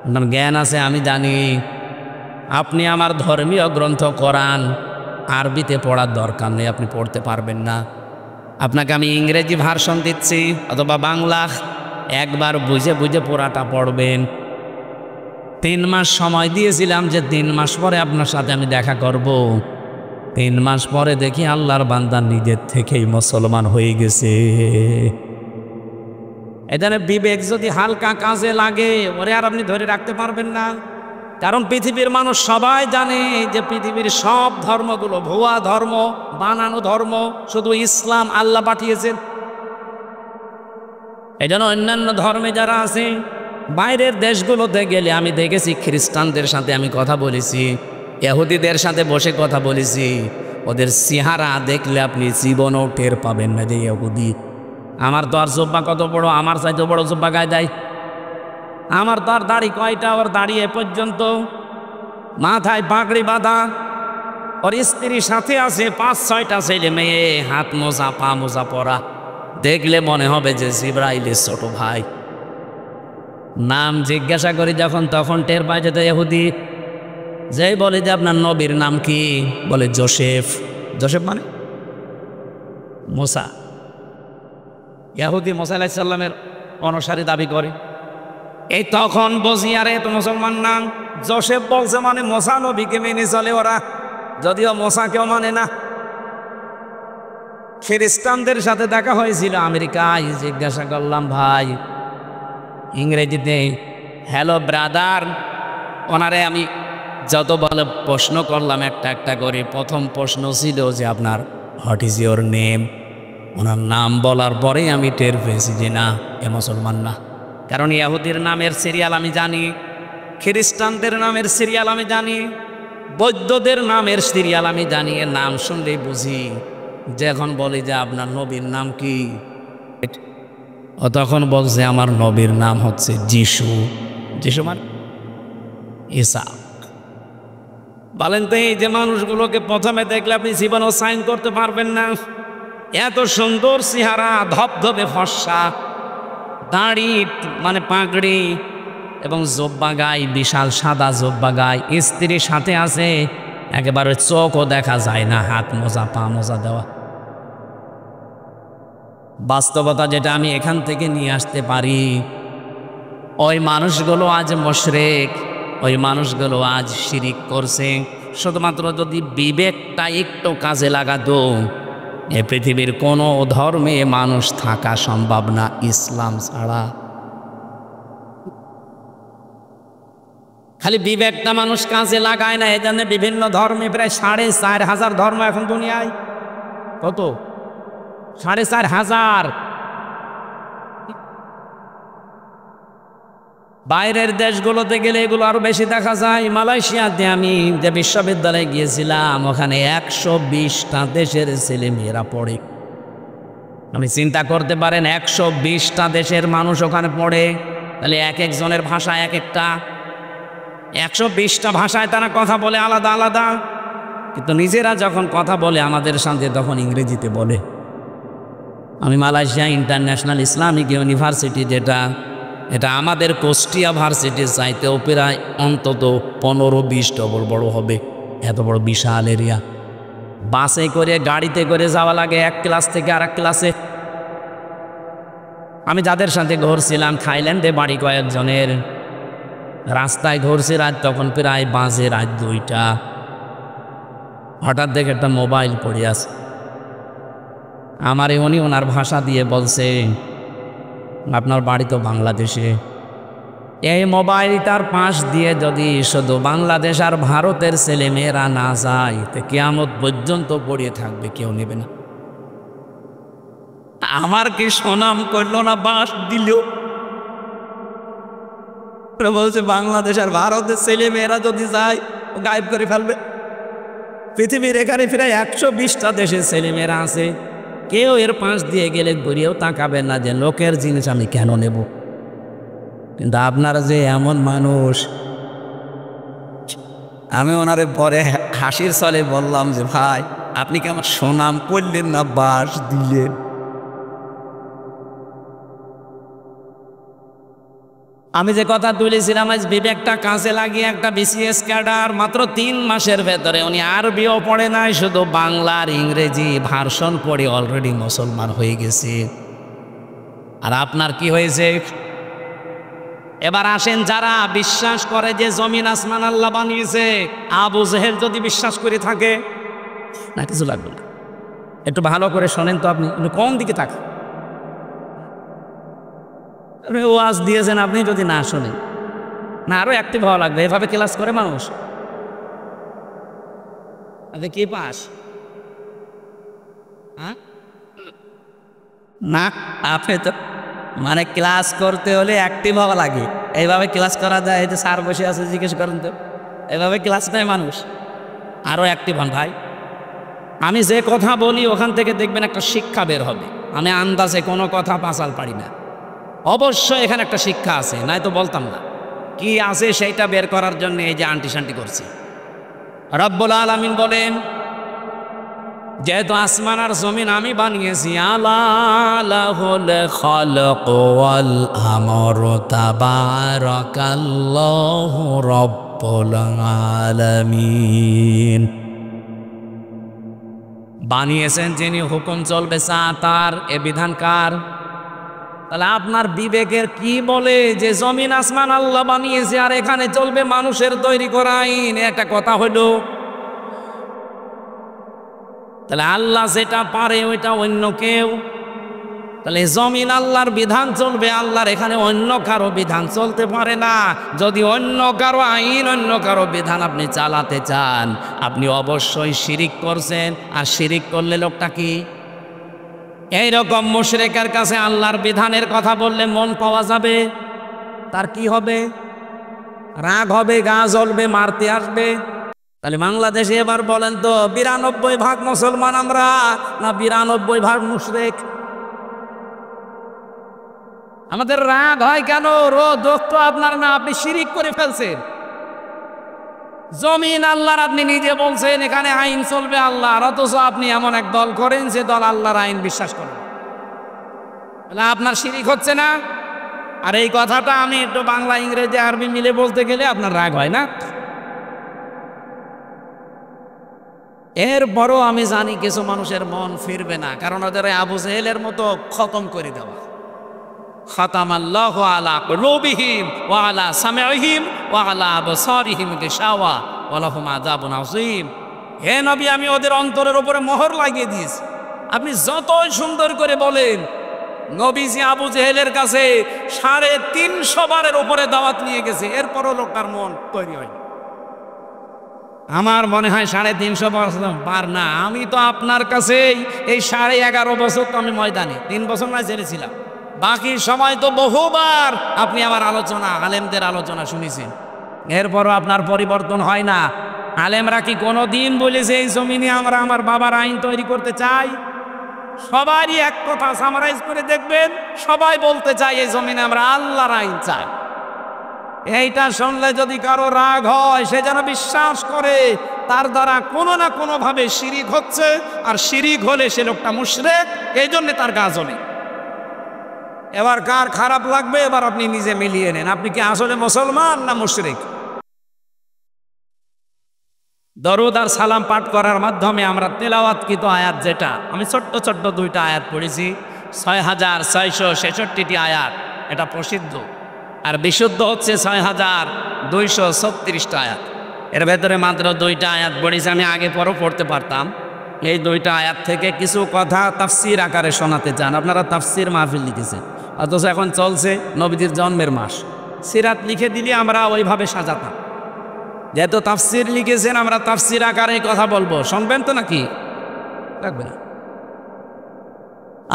আপনার জ্ঞান আছে আমি জানি, আপনি আমার ধর্মীয় গ্রন্থ কোরআন আরবিতে পড়ার দরকার নেই, আপনি পড়তে পারবেন না। আপনাকে আমি ইংরেজি ভার্সন দিচ্ছি অথবা বাংলা, একবার বুঝে বুঝে পুরাটা পড়বেন। 3 মাস সময় দিয়েছিলাম যে 3 মাস পরে আপনার সাথে আমি দেখা করব। 3 মাস পরে দেখি আল্লাহর বান্দা নিজের থেকেই মুসলমান হয়ে গেছে। এখানে বিবেক যদি হালকা কাজে লাগে, ওরে আর আপনি ধরে রাখতে পারবেন না। কারণ পৃথিবীর মানুষ সবাই জানে যে পৃথিবীর সব ধর্মগুলো ভুয়া ধর্ম, বানানো ধর্ম, শুধু ইসলাম আল্লাহ পাঠিয়েছেন। এই জন্য অন্যান্য ধর্মে যারা আছে, বাইরের দেশগুলোতে গেলে আমি দেখেছি খ্রিস্টানদের সাথে আমি কথা বলেছি, ইহুদিদের সাথে বসে কথা বলেছি, ওদের চেহারা দেখলে আপনি জীবনও টের পাবেন না যে ইহুদি। আমার তো আর জব্বা কত বড়, আমার চাইতে বড় জব্বা গায়ে দেয়। আমার তো আর দাড়ি কয়টা, ওর দাড়ি এ পর্যন্ত, মাথায় পাগড়ি বাঁধা, ওর স্ত্রীর সাথে আছে 5-6টা ছেলে মেয়ে, হাত মোজা পা মোজা পরা, দেখলে মনে হবে যে জিবরাইলের ছোট ভাই। নাম জিজ্ঞাসা করি যখন, তখন টের পাই যে ইহুদি। যেই বলে যে আপনার নবীর নাম কি, বলে জোসেফ। জোসেফ মানে মুসা। ইহুদি মুসা আলাইহিস সালামের অনুসারী দাবি করে। এই তখন বুঝি আরে তো মুসলমান নাম। জোসেফ বলছে মানে মুসা নবীকে মেনে চলে ওরা, যদিও মুসা কেউ মানে না। খ্রিস্টানদের সাথে দেখা হয়েছিল আমেরিকায়, জিজ্ঞাসা করলাম ভাই ইংরেজিতে হ্যালো ব্রাদার, ওনারে আমি যত বলে প্রশ্ন করলাম একটা একটা করে। প্রথম প্রশ্ন ছিল যে আপনার হোয়াট ইজ ইয়োর নেম। ওনার নাম বলার পরেই আমি টের পেয়েছি যে না, এ মুসলমান না। কারণ ইহুদির নামের সিরিয়াল আমি জানি, খ্রিস্টানদের নামের সিরিয়াল আমি জানি, বৌদ্ধদের নামের সিরিয়াল আমি জানি। এর নাম শুনলেই বুঝি। যে এখন বলি যে আপনার নবীর নাম কি, ও তখন বলছে আমার নবীর নাম হচ্ছে যিশু। যিশু মানে ঈসা। বলেন তো এই যে মানুষগুলোকে প্রথমে দেখলে আপনি জীবনও সাইন করতে পারবেন না। এত সুন্দর চেহারা, ধবধবে ফর্সা, দাড়ি মানে পাগড়ি এবং জব্বা গায়ে, বিশাল সাদা জব্বা গায়ে, স্ত্রীর সাথে আছে একেবারে চোখও দেখা যায় না, হাত মোজা পা মোজা দেওয়া। বাস্তবতা যেটা আমি এখান থেকে নিয়ে আসতে পারি, ওই মানুষগুলো আজ মুশরিক, ওই মানুষগুলো আজ শিরিক করছে। শুধুমাত্র যদি বিবেকটা একটু কাজে লাগাতো, এ পৃথিবীর কোনো ধর্মে মানুষ থাকা সম্ভব না ইসলাম ছাড়া। খালি বিবেকটা মানুষ কাজে লাগায় না, এই জন্য বিভিন্ন ধর্মে প্রায় 4,500 ধর্ম এখন দুনিয়ায়। কত? 4,500। বাইরের দেশগুলোতে গেলে এগুলো আরো বেশি দেখা যায়। মালয়েশিয়াতে আমি যে বিশ্ববিদ্যালয়ে গিয়েছিলাম, ওখানে 120টা দেশের ছেলে মেয়েরা পড়ে। আপনি চিন্তা করতে পারেন, 120টা দেশের মানুষ ওখানে পড়ে, তাহলে এক একজনের ভাষা এক একটা। 120টা ভাষায় তারা কথা বলে আলাদা আলাদা, কিন্তু নিজেরা যখন কথা বলে আমাদের সাথে তখন ইংরেজিতে বলে। আমি মালয়েশিয়া ইন্টারন্যাশনাল ইসলামিক ইউনিভার্সিটি, এটা আমাদের কুষ্টিয়া ভার্সিটির চাইতেও প্রায় অন্তত 15-20 ডবল বড় হবে, এত বড় বিশাল এরিয়া। বাসে করে গাড়িতে করে যাওয়া লাগে এক ক্লাস থেকে আর এক ক্লাসে। আমি যাদের সাথে ঘুরছিলাম থাইল্যান্ডে বাড়ি কয়েকজনের, রাস্তায় ঘুরছি রাত তখন প্রায় বাজে রাত 2টা। হঠাৎ দেখে একটা মোবাইল পড়ে আছে, আমারে উনি ওনার ভাষা দিয়ে বলছে, আপনার বাড়ি তো বাংলাদেশে। এই মোবাইলটার পাশ দিয়ে যদি শুধু বাংলাদেশ আর ভারতের ছেলে মেয়েরা না যায়, তো কিয়ামত পর্যন্ত পড়িয়ে থাকবে, কেউ নেবে না। আমার কি সুনাম করলো না, বাস দিল। বলছে বাংলাদেশ আর ভারতের ছেলে মেয়েরা যদি যায় গায়েব করে ফেলবে। পৃথিবীর এখানে প্রায় 120টা দেশের ছেলে মেয়েরা আছে, কেউ এর পাশ দিয়ে গেলে ঘুরিয়েও তাকাবেন না যে লোকের জিনিস আমি কেন নেব। কিন্তু আপনারা যে এমন মানুষ, আমি ওনারে পরে হাসির ছলে বললাম যে ভাই আপনি কি আমার সুনাম করলেন না, বাস দিলেন। আমি যে কথা তুলেছিলাম, আজ বিবেকটা কাজে লাগিয়ে একটা বিসিএস ক্যাডার মাত্র 3 মাসের ভেতরে, উনি আরবিও পড়ে নাই, শুধু বাংলা আর ইংরেজি ভার্সন পড়ে অলরেডি মুসলমান হয়ে গেছে। আর আপনার কি হয়েছে? এবার আসেন, যারা বিশ্বাস করে যে জমিন আসমান আল্লাহ বানিয়েছে, আবু জেহেল যদি বিশ্বাস করে থাকে, না কিছু লাগবে না, একটু ভালো করে শোনেন তো, আপনি কোন দিকে থাকেন? ওয়াজ দিয়েছেন, আপনি যদি না শোনেন, না আরো অ্যাক্টিভ হওয়া লাগবে। এভাবে ক্লাস করে মানুষ? আপনি কি পাস? হ্যাঁ না, আপনি তো মানে ক্লাস করতে হলে অ্যাক্টিভ হওয়া লাগে। এইভাবে ক্লাস করা যায়? এই যে স্যার বসে আছে, জিজ্ঞেস করেন তো, এভাবে ক্লাস নেয় মানুষ? আরো অ্যাক্টিভ হন ভাই। আমি যে কথা বলি ওখান থেকে দেখবেন একটা শিক্ষা বের হবে। আমি আন্দাজে কোনো কথা পাসাল পারি না, অবশ্যই এখানে একটা শিক্ষা আছে, নাই তো বলতাম না। কি আছে সেইটা বের করার জন্য এই যে আন্টি শান্টি করছি। রব্বুল আলামিন বলেন, যেহেতু আসমান আর জমিন আমি বানিয়েছি, আলা লাহুল খালক ওয়াল আমর তাবারাকাল্লাহু রব্বুল আলামিন। বানিয়েছেন যিনি, হুকুম চলবে তার, এ বিধান কার? তাহলে আপনার বিবেকের কি বলে যে জমিন আসমান আল্লাহ বানিয়েছে আর এখানে চলবে মানুষের তৈরি করা আইন? একটা কথা হলো, তাহলে আল্লাহ যেটা পারে ওইটা অন্য কেউ, তাহলে জমিন আল্লাহর বিধান চলবে, আল্লাহর এখানে অন্য কারো বিধান চলতে পারে না। যদি অন্য কারো আইন, অন্য কারো বিধান আপনি চালাতে চান, আপনি অবশ্যই শিরিক করছেন। আর শিরিক করলে লোকটা কি? এইরকম মুশরিকের কাছে আল্লাহর বিধানের কথা বললে মন পাওয়া যাবে, তার কি হবে? রাগ হবে, গা জ্বলবে, মারতে আসবে। তাহলে বাংলাদেশে এবার বলেন তো, 92% মুসলমান আমরা না 92% মুশরিক? আমাদের রাগ হয় কেন? দোষ তো আপনার না, আপনি শিরিক করে ফেলছেন। জমিন আল্লাহর, আপনি নিজে বলছেন এখানে আইন চলবে আল্লাহর, অথচ আপনি এমন এক দল করেন যে দল আল্লাহর আইন বিশ্বাস করেন। তাহলে আপনার শিরিক হচ্ছে না? আর এই কথাটা আমি একটু বাংলা ইংরেজি আরবি মিলে বলতে গেলে আপনার রাগ হয় না? এরপরও আমি জানি কিছু মানুষের মন ফিরবে না, কারণ ওদের আবু জেহেলের মতো খতম করে দেওয়া। খাতামাল্লাহু আলা কুলুবিহিম ওয়া আলা সামিহিম ওয়া আলা আবসারিহিম গিশাওয়া ওয়া লাহুম আযাবুন আযীম। হে নবী, আমি ওদের অন্তরের উপরে মোহর লাগিয়ে দিয়েছি। আপনি যতই সুন্দর করে বলেন, নবীজি আবু জেহেলের কাছে 350 বারের উপরে দাওয়াত নিয়ে গেছে, এরপরও লোকটার মন তৈরি হয়নি। আমার মনে হয় 350 বার না, আমি তো আপনার কাছে এই 11.5 বছর তো আমি ময়দানে 3 বছর না ছেড়েছিলাম, বাকি সময় তো বহুবার আপনি আমার আলোচনা, আলেমদের আলোচনা শুনেছেন, এরপরও আপনার পরিবর্তন হয় না। আলেমরা কি কোনো দিন বলেছে এই জমিনে আমরা আমার বাবার আইন তৈরি করতে চাই? সবারই এক কথা সামারাইজ করে দেখবেন, সবাই বলতে চাই এই জমিনে আমরা আল্লাহর আইন চাই। এইটা শুনলে যদি কারো রাগ হয়, সে যেন বিশ্বাস করে তার দ্বারা কোনো না কোনো ভাবে শিরিক হচ্ছে, আর শিরিক হলে সে লোকটা মুশরিক, এই জন্য তার গা জ্বলে। এবার কার খারাপ লাগবে এবার আপনি নিজে মিলিয়ে নেন, আপনি কি আসলে মুসলমান না মুশরিক। দরুদ আর সালাম পাঠ করার মাধ্যমে আমরা তেলাওয়াতকৃত আয়াত, যেটা আমি ছোট্ট ছোট্ট 2টা আয়াত পড়েছি, 6666টি আয়াত, এটা প্রসিদ্ধ, আর বিশুদ্ধ হচ্ছে 6236টা আয়াত। এর ভেতরে মাত্র 2টা আয়াত পড়েছি, আমি আগে পরও পড়তে পারতাম। এই 2টা আয়াত থেকে কিছু কথা তাফসির আকারে শোনাতে চান। আপনারা তাফসির মাহফিল লিখেছেন, অথচ এখন চলছে নবীজির জন্মের মাস, সিরাত লিখে দিলে আমরা ওইভাবে সাজাতাম। যেহেতু তাফসির লিখেছেন, আমরা তাফসির আকারে কথা বলবো, শুনবেন তো নাকি? লাগবে না।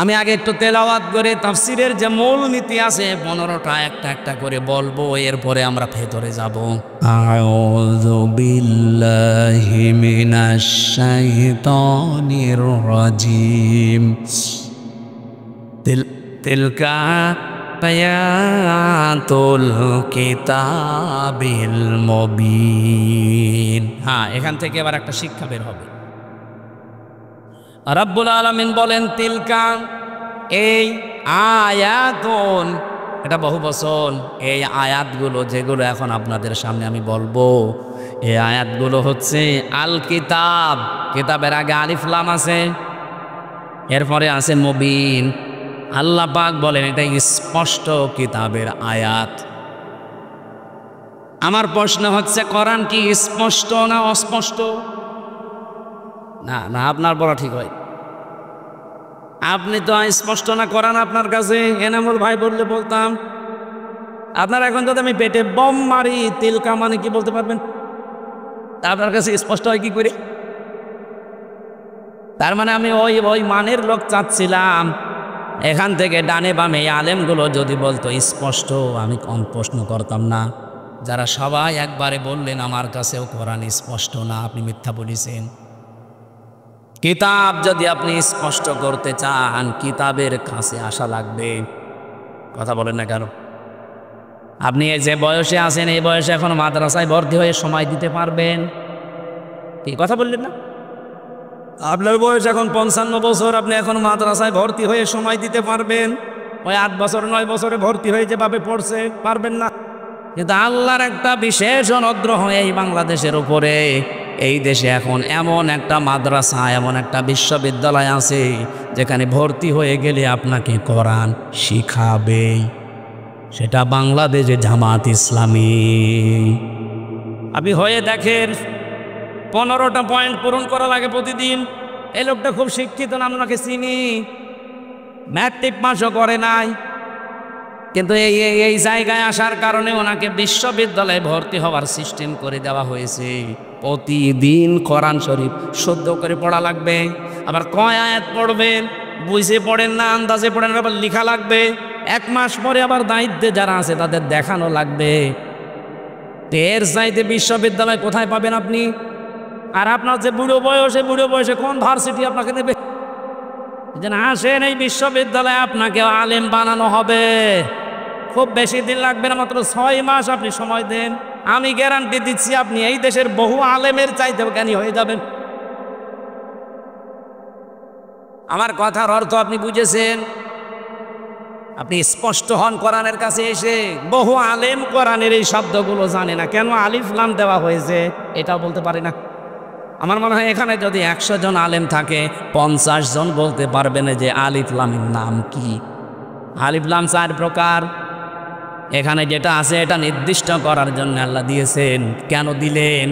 আমি আগে একটু তেলাওয়াত করে তাফসিরের যে মূল নীতি আছে 15টা একটা একটা করে বলবো, এরপরে আমরা ভেতরে যাব। আউযু বিল্লাহি মিনাশ শাইতানির রাজিম। তিলকা আয়াতুল কিতাবিল মুবিন। হ্যাঁ, এখান থেকে এবার একটা শিক্ষা বের হবে। রাব্বুল আলামিন বলেন তিলকা, এই আয়াতুন, এটা বহু বচন। এই আয়াতগুলো যেগুলো এখন আপনাদের সামনে আমি বলবো, এই আয়াতগুলো হচ্ছে আল কিতাব। কিতাবের আগে আলিফ লাম আছে, এরপরে আছে মুবিন। আল্লাহ পাক বলেন এটা স্পষ্ট কিতাবের আয়াত। আমার প্রশ্ন হচ্ছে, কোরআন কি স্পষ্ট না অস্পষ্ট? না না, আপনার বলা ঠিক হয়। আপনি তো স্পষ্ট না কোরআন আপনার কাছে, এনামুল ভাই বললে বলতাম। আপনার এখন যদি আমি পেটে বম মারি, তিলকা মানে কি বলতে পারবেন? আপনার কাছে স্পষ্ট হয় কি করে? তার মানে আমি ওই মানের লোক চাচ্ছিলাম। এখান থেকে ডানে বামে আলেমগুলো যদি বলতো স্পষ্ট, আমি কম প্রশ্ন করতাম না। যারা সবাই একবারে বললেন আমার কাছেও কোরআন স্পষ্ট না, আপনি মিথ্যা বলেছেন। কিতাব যদি আপনি স্পষ্ট করতে চান, কিতাবের কাছে আসা লাগবে। কথা বলেন না কেন? আপনি এই যে বয়সে আছেন, এই বয়সে এখন মাদ্রাসায় ভর্তি হয়ে সময় দিতে পারবেন? কি কথা বললেন না? আপনার বয়স এখন 55 বছর, আপনি এখন মাদ্রাসায় ভর্তি হয়ে সময় দিতে পারবেন? ওই 8 বছর 9 বছরে ভর্তি হয়ে যেভাবে পড়ছে পারবেন না। কিন্তু আল্লাহর একটা বিশেষ অনুগ্রহ এই বাংলাদেশের উপরে, এই দেশে এখন এমন একটা মাদ্রাসা, এমন একটা বিশ্ববিদ্যালয় আছে যেখানে ভর্তি হয়ে গেলে আপনাকে কোরআন শিখাবে। সেটা বাংলাদেশে জামাত ইসলামী। আপনি হয়ে দেখেন, 15টা পয়েন্ট পূরণ করা লাগে প্রতিদিন। এই লোকটা খুব শিক্ষিত না, আপনাকে চিনি, ম্যাট্রিক পাসও করে নাই, কিন্তু এই জায়গায় আসার কারণে ওনাকে বিশ্ববিদ্যালয়ে ভর্তি হওয়ার সিস্টেম করে দেওয়া হয়েছে। প্রতিদিন কোরআন শরীফ শুদ্ধ করে পড়া লাগবে। আবার কয় আয়াত পড়বেন, বুঝে পড়েন না, আন্দাজে পড়েন, আবার লেখা লাগবে। 1 মাস পরে আবার দায়িত্বে যারা আছে তাদের দেখানো লাগবে। এর চাইতে বিশ্ববিদ্যালয় কোথায় পাবেন আপনি? আর আপনার যে বুড়ো বয়সে কোন ভার্সিটি আপনাকে নেবে? যেন আসেন এই বিশ্ববিদ্যালয়ে, আপনাকে আলেম বানানো হবে। খুব বেশি দিন লাগবে না, মাত্র 6 মাস আপনি সময় দেন, আমি গ্যারান্টি দিচ্ছি আপনি এই দেশের বহু আলেমের চাইতেও জ্ঞানী হয়ে যাবেন। আমার কথার অর্থ আপনি বুঝেছেন? আপনি স্পষ্ট হন কোরআনের কাছে এসে। বহু আলেম কোরআনের এই শব্দগুলো জানে না, কেন আলিফ লাম দেওয়া হয়েছে এটাও বলতে পারে না। আমার মনে হয় এখানে যদি 100 জন আলেম থাকে 50 জন বলতে পারবেন যে আলিফ লামের নাম কি। আলিফ লাম 4 প্রকার। এখানে যেটা আছে এটা নির্দিষ্ট করার জন্য আল্লাহ দিয়েছেন। কেন দিলেন?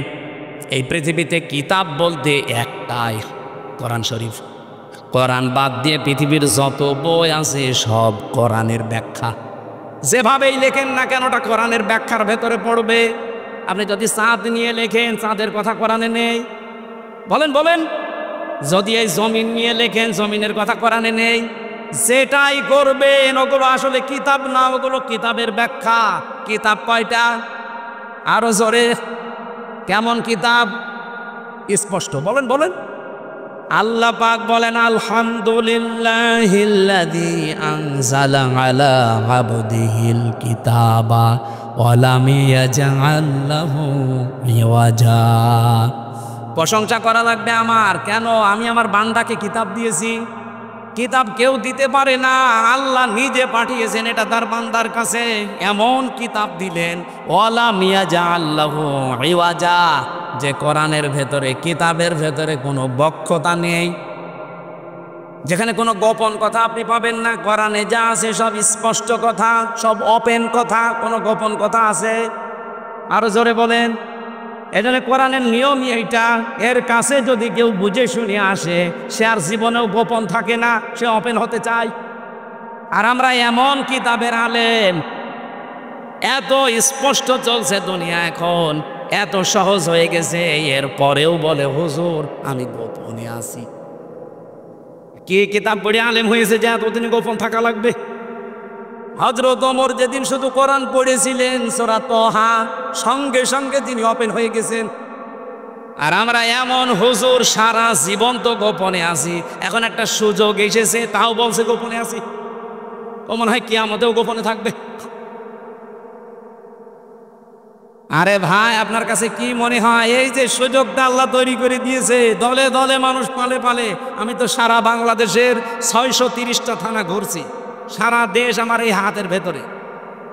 এই পৃথিবীতে কিতাব বলতে একটাই, কোরআন শরীফ। কোরআন বাদ দিয়ে পৃথিবীর যত বই আছে সব কোরআনের ব্যাখ্যা। যেভাবেই লেখেন না কেন ওটা কোরআনের ব্যাখ্যার ভেতরে পড়বে। আপনি যদি চাঁদ নিয়ে লেখেন, চাঁদের কথা কোরআনে নেই। বলেন বলেন, যদি এই জমিন নিয়ে লেখেন, জমিনের কথা কোরআনে নেই। যেটাই করবেন ওগুলো আসলে কিতাব না, ওগুলো কিতাবের ব্যাখ্যা। কিতাব কয়টা? আরো জোরে, কেমন কিতাব? স্পষ্ট বলেন বলেন। আল্লাহ পাক বলেন আলহামদুলিল্লাহিল্লাযী আনজালা আলা আবদিহিল কিতাবা ওয়া লাম ইয়াজআল লাহু ইওয়াজা। প্রশংসা করা লাগবে আমার। কেন? আমি আমার বান্দাকে কিতাব দিয়েছি। কিতাব কেউ দিতে পারে না, আল্লাহ নিজে পাঠিয়েছেন এটা তার বান্দার কাছে। এমন কিতাব দিলেন ওয়া লাম ইয়াজআল লাহু ইওয়াজা, যে কোরআনের ভেতরে, কিতাবের ভেতরে কোনো বক্ষতা নেই, যেখানে কোনো গোপন কথা আপনি পাবেন না। কোরআনে যা আছে সব স্পষ্ট কথা, সব ওপেন কথা, কোনো গোপন কথা আছে? আরো জোরে বলেন। এজন্য কোরআনের নিয়মই এইটা, এর কাছে যদি কেউ বুঝে শুনে আসে সে আর জীবনেও গোপন থাকে না, সে ওপেন হতে চায়। আর আমরা এমন কিতাবের আলেম, এত স্পষ্ট চলছে দুনিয়া এখন, এত সহজ হয়ে গেছে, এর পরেও বলে হুজুর আমি গোপনে আছি। কি কিতাব পড়ে আলেম হয়েছে যে এতদিন গোপন থাকা লাগবে? হযরত ওমর যেদিন শুধু কোরআন পড়েছিলেন সূরা তাহা, সঙ্গে সঙ্গে তিনি ওপেন হয়ে গেছেন। আর আমরা এমন হুজুর সারা জীবন তো গোপনে আছি, এখন একটা সুযোগ এসেছে তাও বলছে গোপনে আছি। ও মনে হয় কিয়ামতেও গোপনে থাকবে। আরে ভাই, আপনার কাছে কি মনে হয় এই যে সুযোগটা আল্লাহ তৈরি করে দিয়েছে, দলে দলে মানুষ পালে পালে। আমি তো সারা বাংলাদেশের 630টা থানা ঘুরছি, সারা দেশ আমার এই হাতের ভেতরে।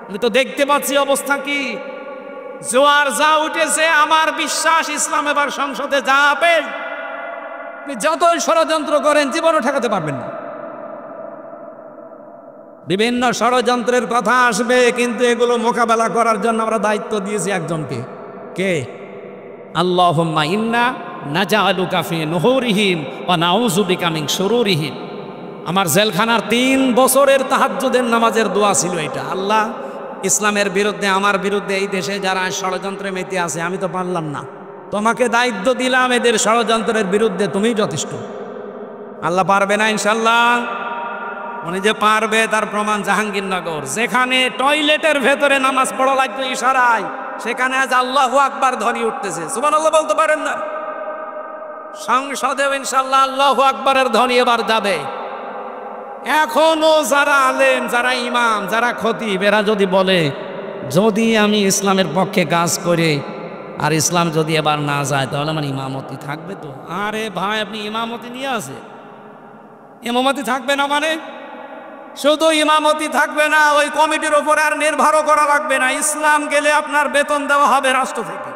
আমি তো দেখতে পাচ্ছি অবস্থা কি। জোয়ার যা উঠেছে, আমার বিশ্বাস ইসলাম এবার সংসদে যাবে। আপনি যতই ষড়যন্ত্র করেন জীবনও ঠেকাতে পারবেন না। বিভিন্ন ষড়যন্ত্রের কথা আসবে, কিন্তু এগুলো মোকাবেলা করার জন্য আমরা দায়িত্ব দিয়েছি একজনকে। কে? আল্লাহুম্মা ইন্না নাজআলুকা ফি নুহুরিহিম ওয়া নাউযু বিকা মিন শুরুরিহিম। আমার জেলখানার 3 বছরের তাহাজ্জুদের নামাজের দোয়া ছিল এটা। আল্লাহ, ইসলামের বিরুদ্ধে, আমার বিরুদ্ধে এই দেশে যারা ষড়যন্ত্রে মেতে আছে, আমি তো পারলাম না, তোমাকে দায়িত্ব দিলাম এদের ষড়যন্ত্রের বিরুদ্ধে, তুমিই যথেষ্ট। আল্লাহ পারবে না ইনশাল্লাহ? উনি যে পারবে তার প্রমাণ জাহাঙ্গীরনগর, যেখানে টয়লেটের ভেতরে নামাজ পড়া লাগতো ইশারায়, সেখানে আজ আল্লাহু আকবার ধ্বনি উঠতেছে। সুবহানাল্লাহ বলতে পারেন না? সংসদেও ইনশাল্লাহ আল্লাহু আকবারের ধ্বনি এবার যাবে। এখনো যারা আলেম, যারা ইমাম, যারা খতিব, এরা যদি বলে যদি আমি ইসলামের পক্ষে কাজ করে আর ইসলাম যদি এবার না যায় তাহলে আমার ইমামতি থাকবে তো? আরে ভাই, আপনি ইমামতি নিয়ে আসে, ইমামতি থাকবে না মানে? শুধু ইমামতি থাকবে না, ওই কমিটির ওপর আর নির্ভরও করা লাগবে না। ইসলাম গেলে আপনার বেতন দেওয়া হবে রাষ্ট্র থেকে।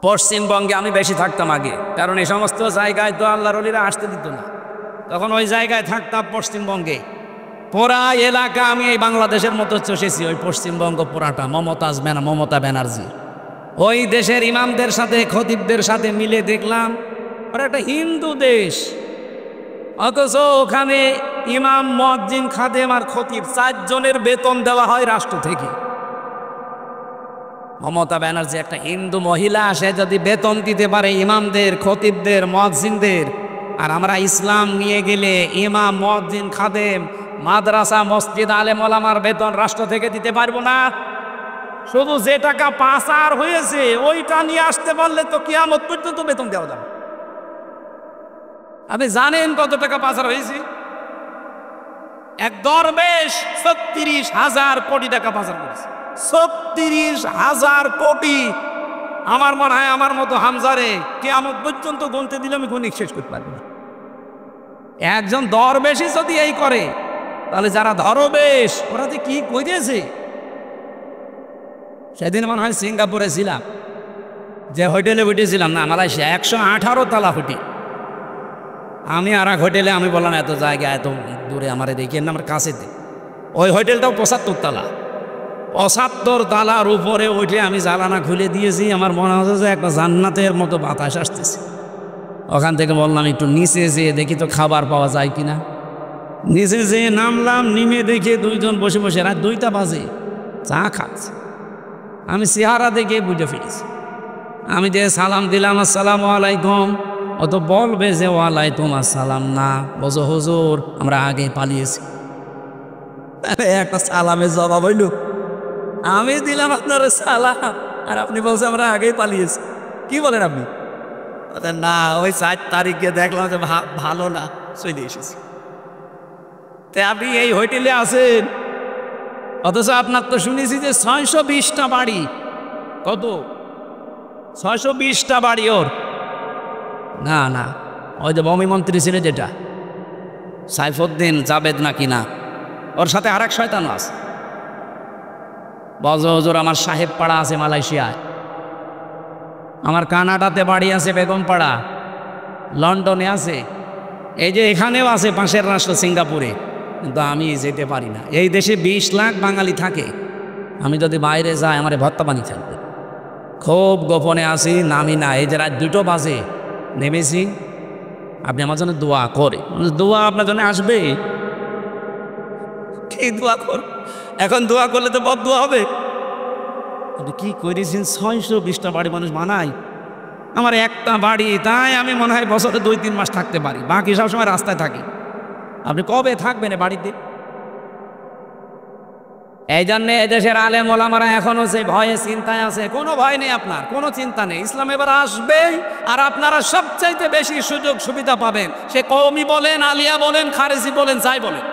পশ্চিমবঙ্গে আমি বেশি থাকতাম আগে, কারণ এই সমস্ত জায়গায় তো আল্লাহর ওলিরা আসতে দিত না। তখন ওই জায়গায় থাকতাম পশ্চিমবঙ্গে। পুরা এলাকা আমি এই বাংলাদেশের মতো চষেছি, ওই পশ্চিমবঙ্গ পুরাটা। মমতা ব্যানার্জি ওই দেশের ইমামদের সাথে, খতিবদের সাথে মিলে দেখলাম ওরা একটা হিন্দু দেশ, অথচ ওখানে ইমাম, মুয়াজ্জিন, খাদেম আর খতিব 4 জনের বেতন দেওয়া হয় রাষ্ট্র থেকে। মমতা ব্যানার্জি একটা হিন্দু মহিলা, সে যদি বেতন দিতে পারে ইমামদের, খতিবদের, মুয়াজ্জিনদের, আর আমরা ইসলাম নিয়ে গেলে ইমাম, মুয়াজ্জিন, খাদেম, মাদ্রাসা, মসজিদ, আলেম ওলামার বেতন রাষ্ট্র থেকে দিতে পারবো না? শুধু যে টাকা পাচার হয়েছে ওইটা নিয়ে আসতে পারলে তো কিয়ামত পর্যন্ত বেতন দেওয়া যাবে। আপনি জানেন কত টাকা পাচার হয়েছে? এক দরবেশ 36,000 কোটি টাকা পাচার করেছে। 36,000 কোটি। আমার মনে হয় আমার মতো হামজারে কিয়ামত পর্যন্ত গুনতে দিলে আমি গুণিক শেষ করতে পারবো না। একজন দরবেশই যদি এই করে, তাহলে যারা দরবেশ ওরা যে কি করেছে। সেদিন মনে হয় সিঙ্গাপুরে ছিলাম, যে হোটেলে উঠেছিলাম না মালয়েশিয়া 118 তলা হোটেল। আমি আর এক হোটেলে আমি বললাম এত জায়গা এত দূরে আমার দেখিয়ে না আমার কাছেতে। ওই হোটেলটাও 75 তলা। 75 তলার উপরে উঠে আমি জানালা খুলে দিয়েছি, আমার মনে হচ্ছে যে একটা জান্নাতের মতো বাতাস আসতেছে। ওখান থেকে বললাম একটু নিচে যেয়ে দেখি তো খাবার পাওয়া যায় কিনা। নিচে যেয়ে নামলাম, নেমে দেখে দুইজন বসে বসে রাত 2টা বাজে চা খাচ্ছে। আমি চেহারা দেখে বুঝে ফেলেছি। আমি যে সালাম দিলাম আসসালামু আলাইকুম, ও তো বলবে যে ওয়ালাইকুম আসসালাম না, বলছো হুজুর আমরা আগে পালিয়েছি। একটা সালামের জবাব হইল, আমি দিলাম আপনার সালাম আর আপনি বলছেন আমরা আগেই পালিয়েছি। কি বলেন আপনি? না ওই 4 তারিখে দেখলাম যে ভালো না, চলে এসেছি। তে আপনি এই হোটেলে আছেন, অথচ আপনার তো শুনেছি যে 620টা বাড়ি। কত? 620টা বাড়ি ওর। না না, ওই যে ভূমি মন্ত্রী ছিল যেটা সাইফুদ্দিন জাবেদ নাকি না, ওর সাথে আরেক শয়তান আছে। বজ হুজুর আমার সাহেব পাড়া আছে মালয়েশিয়ায়, আমার কানাডাতে বাড়ি আছে বেগমপাড়া, লন্ডনে আছে, এই যে এখানেও আছে পাশের রাষ্ট্র সিঙ্গাপুরে, কিন্তু আমি যেতে পারি না। এই দেশে 20 লাখ বাঙালি থাকে, আমি যদি বাইরে যাই আমার ভত্তা পানি থাকবে। খুব গোপনে আসি, নামি না। এই যে রাত 2টো বাজে নেমেছি, আপনি আমার জন্য দোয়া করে। দোয়া আপনার জন্য আসবে, কি দোয়া কর? এখন দোয়া করলে তো বদ দোয়া হবে। আপনি কি করেছেন? 620টা বাড়ি মানুষ মানায়, আমার একটা বাড়ি, তাই আমি মনে হয় বছরে 2-3 মাস থাকতে পারি, বাকি সবসময় রাস্তায় থাকি। আপনি কবে থাকবেন বাড়িতে? এই জন্যে এদেশের আলেম ওলামারা এখনো যে ভয়ে চিন্তায় আছে। কোনো ভয় নেই, আপনার কোনো চিন্তা নেই। ইসলাম এবার আসবে আর আপনারা সবচাইতে বেশি সুযোগ সুবিধা পাবেন, সে কওমি বলেন, আলিয়া বলেন, খারেজি বলেন, যাই বলেন।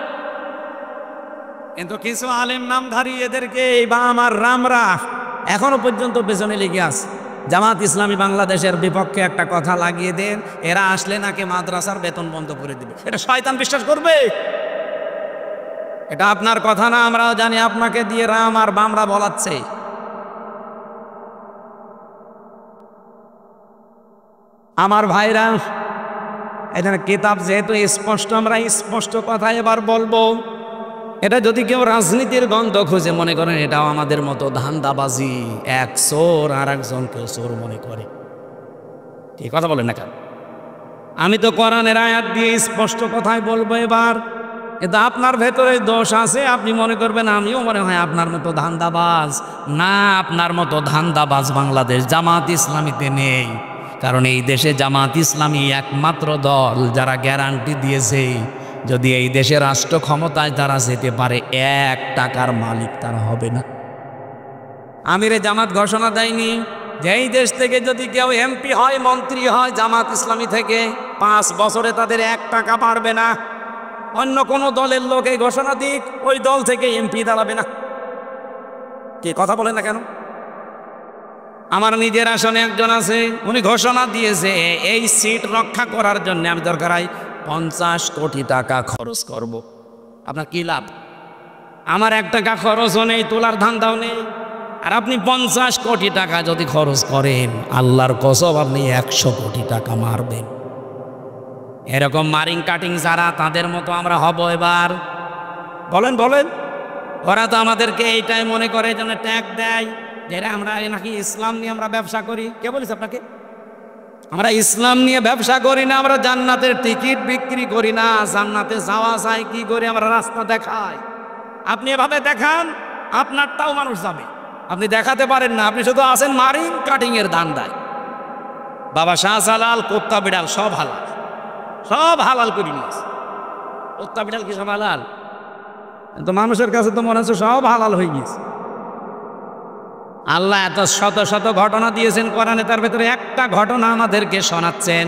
কিন্তু কিছু আলেম নামধারী এদেরকে বা আমার রামরা এখনো পর্যন্ত পেছনে লেগে আছে। জামাত ইসলামী বাংলাদেশের বিপক্ষে একটা কথা লাগিয়ে দেন, এরা আসলে নাকি মাদ্রাসার বেতন বন্ধ করে দিবে। এটা শয়তান বিশ্বাস করবে? এটা আপনার কথা না, আমরাও জানি আপনাকে দিয়ে রাম আর বামরা বলাচ্ছে। আমার ভাইরা, এখানে কিতাব যেহেতু স্পষ্ট, আমরা স্পষ্ট কথা এবার বলবো। এটা যদি কেউ রাজনীতির গন্ধ খুঁজে মনে করেন এটাও আমাদের মতো ধান্দাবাজি, এক চোর আর একজনকেও চোর মনে করে, ঠিক কথা বলেন না কেন? আমি তো কোরআনের আয়াত দিয়ে স্পষ্ট কথাই বলবো এবার। কিন্তু আপনার ভেতরে দোষ আছে, আপনি মনে করবেন আমিও মনে হয় আপনার মতো ধান্দাবাজ। না, আপনার মতো ধান্দাবাজ বাংলাদেশ জামাত ইসলামীতে নেই। কারণ এই দেশে জামাত ইসলামী একমাত্র দল যারা গ্যারান্টি দিয়েছে যদি এই দেশে রাষ্ট্র ক্ষমতায় তারা যেতে পারে, 1 টাকার মালিক তারা হবে না। আমিরে জামাত ঘোষণা দেয়নি যে এই দেশ থেকে যদি কেউ এমপি হয়, মন্ত্রী হয় জামাত ইসলামী থেকে, 5 বছরে তাদের 1 টাকা পারবে না। অন্য কোনো দলের লোক এই ঘোষণা দিক, ওই দল থেকে এমপি দাঁড়াবে না। কি কথা বলেন না কেন? আমার নিজের আসনে একজন আছে, উনি ঘোষণা দিয়েছে এই সিট রক্ষা করার জন্য আমি দরকার হয় 50 কোটি টাকা খরচ করব। আপনার কি লাভ? আমার 1 টাকা খরচও নেই, তোলার ধান্দাও নেই। আর আপনি 50 কোটি টাকা যদি খরচ করেন, আল্লাহর কসম আপনি 100 কোটি টাকা মারবেন। এরকম মারিং কাটিং যারা, তাদের মতো আমরা হব এবার। বলেন বলেন, ওরা তো আমাদেরকে এইটাই মনে করে যেন ট্যাগ দেয়, যেটা আমরা নাকি ইসলাম নিয়ে আমরা ব্যবসা করি। কে বলেছে আপনাকে? আমরা ইসলাম নিয়ে ব্যবসা করি না, আমরা জান্নাতের টিকিট বিক্রি করি না। জান্নাতে যাওয়া যায় কি করে? আমরা রাস্তা দেখাই। আপনি এভাবে দেখান, আপনারটাও মানুষ যাবে। আপনি দেখাতে পারেন না, আপনি শুধু আছেন মারিং কাটিং এর ধান্দায়। বাবা শাহজালাল কুত্তা বিড়াল সব হালাল, সব হালাল করে নিয়েছে। কুত্তা বিড়াল কি সব হালাল? কিন্তু মানুষের কাছে তো মনে হচ্ছে সব হালাল হয়ে গিয়েছে। আল্লাহ এত শত শত ঘটনা দিয়েছেন কোরআনে, তার ভেতরে একটা ঘটনা আমাদেরকে শোনাচ্ছেন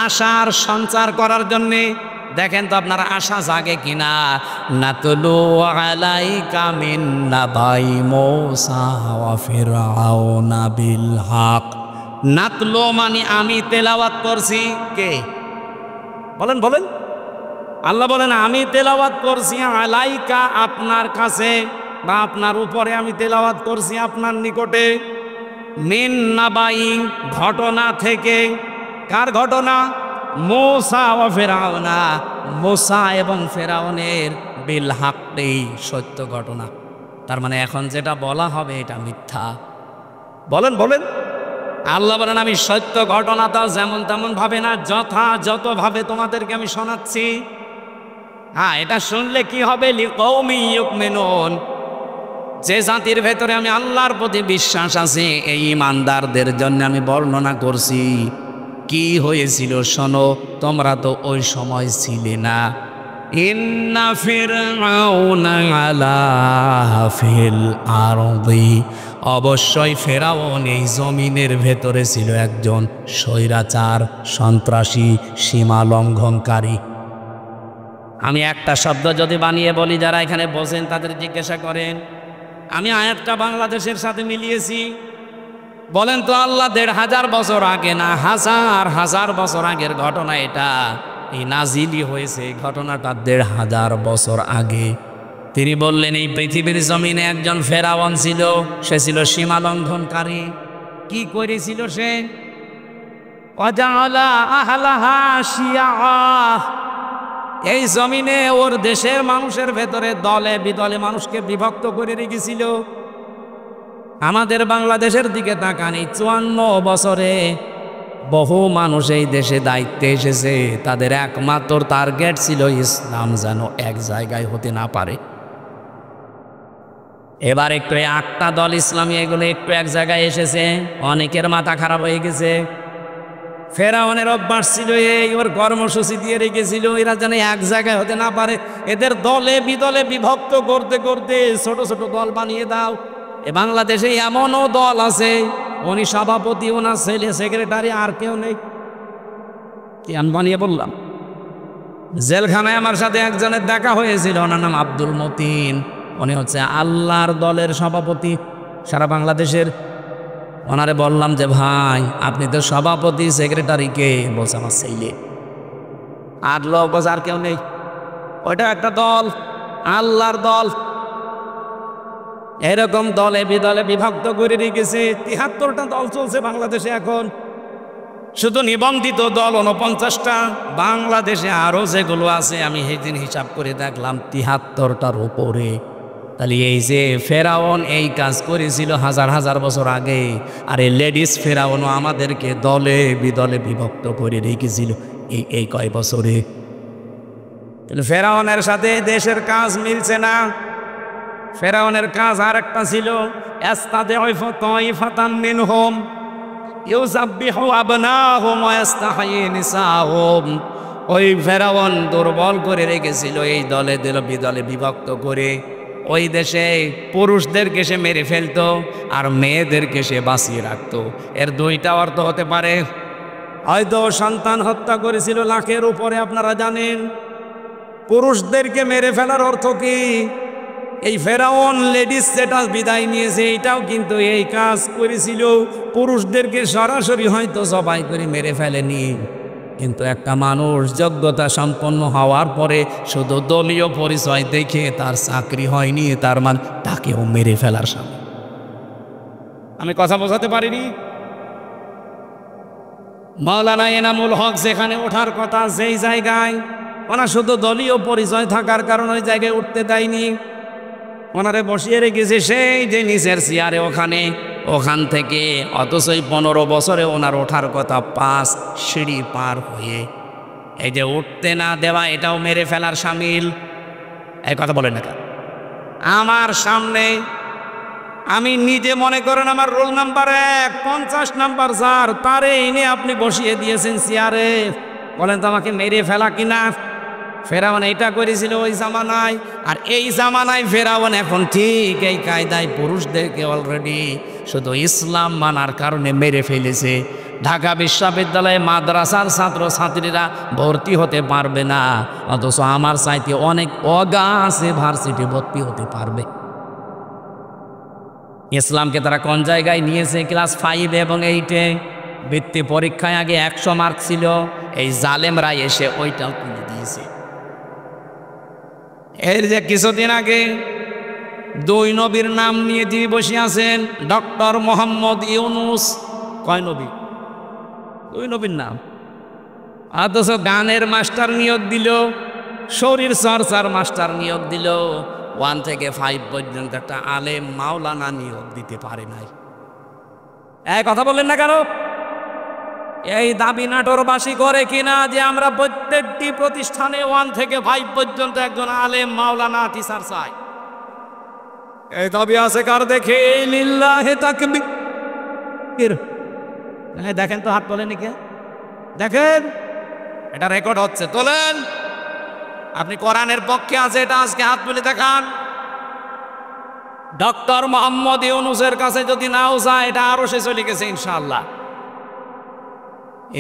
আশার সঞ্চার করার জন্যে। দেখেন তো আপনারা আশা জাগে কিনা। নাতলু আলাইকা মিন নাবাই মূসা ওয়া ফিরআউনা বিল হক। নাতলু মানে আমি তেলাওয়াত করছি। কে বলেন বলেন? আল্লাহ বলেন আমি তেলাওয়াত করছি আলাইকা, আপনার কাছে বা আপনার উপরে আমি তেলাওয়াত করছি আপনার নিকটে। মিন নাবাই ঘটনা থেকে। কার ঘটনা? মূসা ও ফেরাউনা, মূসা এবং ফেরাউনের বিল হাক্কি, সত্য ঘটনা। তার মানে এখন যেটা বলা হবে এটা মিথ্যা। বলেন বলেন। আল্লাহ বলেন আমি সত্য ঘটনাটা যেমন তেমন ভাবে না, যথাযথভাবে তোমাদেরকে আমি শোনাচ্ছি। হ্যাঁ, এটা শুনলে কি হবে? লিকৌমি ইউমিনুন, যে জাতির ভেতরে আমি আল্লাহর প্রতি বিশ্বাস আছে এই ইমানদারদের জন্য আমি বর্ণনা করছি কি হয়েছিল। শোনো, তোমরা তো ওই সময় ছিলে না। ইন্না ফিরআউনা আলা ফিল আরদি, অবশ্যই ফেরাউন এই জমিনের ভেতরে ছিল একজন স্বৈরাচার, সন্ত্রাসী, সীমা লঙ্ঘনকারী। আমি একটা শব্দ যদি বানিয়ে বলি, যারা এখানে বসেন তাদের জিজ্ঞাসা করেন, আমি আয়াতটা বাংলাদেশের সাথে মিলিয়েছি। বলেন তো আল্লাহ ১৫০০ বছর আগে না হাজার হাজার বছর আগের ঘটনা এটা, এই নাজিলি হয়েছে এই ঘটনাটা ১৫০০ বছর আগে। তিনি বললেন এই পৃথিবীর জমিনে একজন ফেরাউন ছিল, সে ছিল সীমা লঙ্ঘনকারী। কি করেছিল সে? ওয়াজাআলা আহলাহা শিয়া, এই জমিনে ওর দেশের মানুষের ভেতরে দলে বিদলে মানুষকে বিভক্ত করে রেখেছিল। আমাদের বাংলাদেশের দিকে তাকান, এই ৫৪ বছরে বহু মানুষ এই দেশে দায়িত্বে এসেছে, তাদের একমাত্র টার্গেট ছিল ইসলাম যেন এক জায়গায় হতে না পারে। এবার একটু ৮টা দল ইসলামী এগুলো একটু এক জায়গায় এসেছে, অনেকের মাথা খারাপ হয়ে গেছে। ফেরাউনের অভ্যাস ছিল এই, ওর কর্মসূচি দিয়ে রেখেছিল এরা যেন এক জায়গায় হতে না পারে। এদের দলে বিদলে বিভক্ত করতে করতে ছোট ছোট দল বানিয়ে দাও। এ বাংলাদেশে এমনও দল আছে, উনি সভাপতি, ওনার ছেলে সেক্রেটারি, আর কেউ নেই। কি আমি বানিয়ে বললাম? জেলখানায় আমার সাথে একজনের দেখা হয়েছিল, ওনার নাম আব্দুল মতিন, উনি হচ্ছে আল্লাহর দলের সভাপতি সারা বাংলাদেশের। ওনারে বললাম যে ভাই আপনি তো সভাপতি, সেক্রেটারি কে? বলছে আমার ছেলে। আর লোক বলছে আর কেউ নেই। ওইটা একটা দল, আল্লাহর দল। এরকম দলে বিদলে বিভক্ত করে রেখেছে। ৭৩টা দল চলছে বাংলাদেশে এখন, শুধু নিবন্ধিত দল ৪৯টা। বাংলাদেশে আরো যেগুলো আছে আমি সেদিন হিসাব করে দেখলাম ৭৩টার উপরে। তাহলে এই যে ফেরাউন এই কাজ করেছিল হাজার হাজার বছর আগে, আর এই লেডিস ফেরাউনও আমাদেরকে দলে বিদলে বিভক্ত করে রেখেছিল এই কয় বছরে। ফেরাউনের সাথে দেশের কাজ মিলছে না। ফেরাউনের কাজ আর একটা ছিল, ওই ফেরাউন দুর্বল করে রেখেছিল এই দলে বিদলে বিভক্ত করে। ওই দেশে পুরুষদেরকে সে মেরে ফেলতো আর মেয়েদেরকে সে বাঁচিয়ে রাখতো। এর দুইটা অর্থ হতে পারে, হয়তো সন্তান হত্যা করেছিল লাখের উপরে, আপনারা জানেন। পুরুষদেরকে মেরে ফেলার অর্থ কি? এই ফেরাউন লেডিস যেটা বিদায় নিয়েছে এটাও কিন্তু এই কাজ করেছিল। পুরুষদেরকে সরাসরি হয়তো জবাই করে মেরে ফেলেনি, কিন্তু একটা মানুষ যোগ্যতা সম্পন্ন হওয়ার পরে শুধু দলীয় পরিচয় দেখে তার চাকরি হয়নি, তার মানে তাকেও মেরে ফেলার সামনে। আমি কথা বোঝাতে পারিনি? মাওলানা এনামুল হক যেখানে ওঠার কথা, যেই জায়গায়, ওনার শুধু দলীয় পরিচয় থাকার কারণে ওই জায়গায় উঠতে দেয়নি, ওনারে বসিয়ে রেখেছে সেই যে নিচের চেয়ারে ওখান থেকে। অথচ 15 বছরে ওনার ওঠার কথা 5 সিঁড়ি পার হয়ে। এই যে উঠতে না দেওয়া এটাও মেরে ফেলার শামিল। এই কথা বলেন না কেন? আমার সামনে আমি নিজে মনে করেন আমার রোল নাম্বার 1, 50 নাম্বার যার, তারে এনে আপনি বসিয়ে দিয়েছেন চেয়ারে। বলেন তো আমাকে মেরে ফেলা কিনা? ফেরাউন এইটা করেছিল ওই জামানায়, আর এই জামানায় ফেরাউন এখন ঠিক এই কায়দায় পুরুষদেরকে অলরেডি শুধু ইসলাম মানার কারণে মেরে ফেলেছে। ঢাকা বিশ্ববিদ্যালয়ে মাদ্রাসার ছাত্রছাত্রীরা ভর্তি হতে পারবে না, অথচ আমার চাইতে অনেক অগাছে ভার্সিটি ভর্তি হতে পারবে। ইসলামকে তারা কোন জায়গায় নিয়েছে? ক্লাস 5 এবং 8-এ বৃত্তি পরীক্ষায় আগে 100 মার্ক ছিল, এই জালেমরা এসে ওইটাও তুলে দিয়েছে। এর যে কিছুদিন আগে দুই নবীর নাম নিয়ে যিনি বসে আছেন, ডক্টর মোহাম্মদ ইউনুস। কয় নবী? দুই নবীর নাম। অথচ গানের মাস্টার নিয়োগ দিল, শরীর চর্চার মাস্টার নিয়োগ দিল, 1 থেকে 5 পর্যন্ত একটা আলেম মাওলানা নিয়োগ দিতে পারে নাই। এই কথা বললেন না কেন? এই দাবি নাটোরবাসী করে কিনা যে আমরা প্রত্যেকটি প্রতিষ্ঠানে 1 থেকে 5 পর্যন্ত একজন আলেম মাওলানা টিচার চাই। এই দাবি আছে কার? দেখে লিল্লাহে তাকবীর। দেখেন তো, হাত তোলেন কে? দেখেন, এটা রেকর্ড হচ্ছে, তোলেন। আপনি কোরআনের পক্ষে আছে এটা আজকে হাত তুলে দেখান। ডক্টর মোহাম্মদ ইউনুসের কাছে যদি নাও যায়, এটা আরো সে চলে গেছে ইনশাআল্লাহ।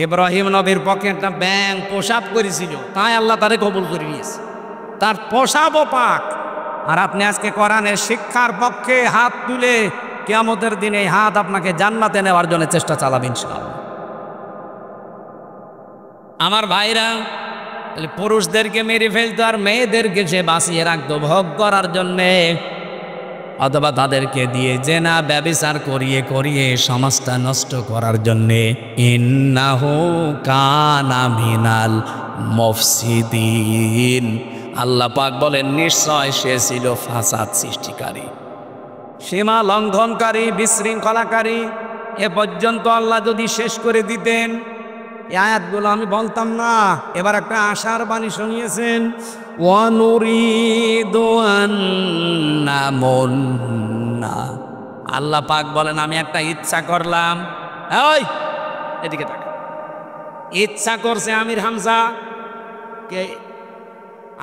ইব্রাহিম নবীর পক্ষে একটা ব্যাং পোশাক করেছিল, তাই আল্লাহ তারে কবুল করে নিয়েছে, তার পোশাকও পাক। আর আপনি আজকে কোরআনের শিক্ষার পক্ষে হাত তুলে কিয়ামতের দিনে এই হাত আপনাকে জান্নাতে নেওয়ার জন্য চেষ্টা চালাবেন ইনশাআল্লাহ। আমার ভাইরা, তাহলে পুরুষদেরকে মেরে ফেলতো আর মেয়েদেরকে সে বাঁচিয়ে রাখতো ভোগ করার জন্যে, অথবা তাদেরকে দিয়ে জেনা ব্যভিচার করিয়ে করিয়ে সমাজটা নষ্ট করার জন্যে। ইন্নাহু কানা মিনাল মুফসিদিন। আল্লাহ পাক বলেন, নিশ্চয় সে ছিল ফাসাদ সৃষ্টিকারী, সীমা লঙ্ঘনকারী, বিশৃঙ্খলাকারী। এ পর্যন্ত আল্লাহ যদি শেষ করে দিতেন, এই আয়াতগুলো আমি বলতাম না। এবার একটা আশার বাণী শুনিয়েছেন, ওয়ানুরিদু আন্না মুন্না। আল্লাহ পাক বলেন, আমি একটা ইচ্ছা করলাম। ওই এদিকে তাকা। ইচ্ছা করছে আমির হামজা কে?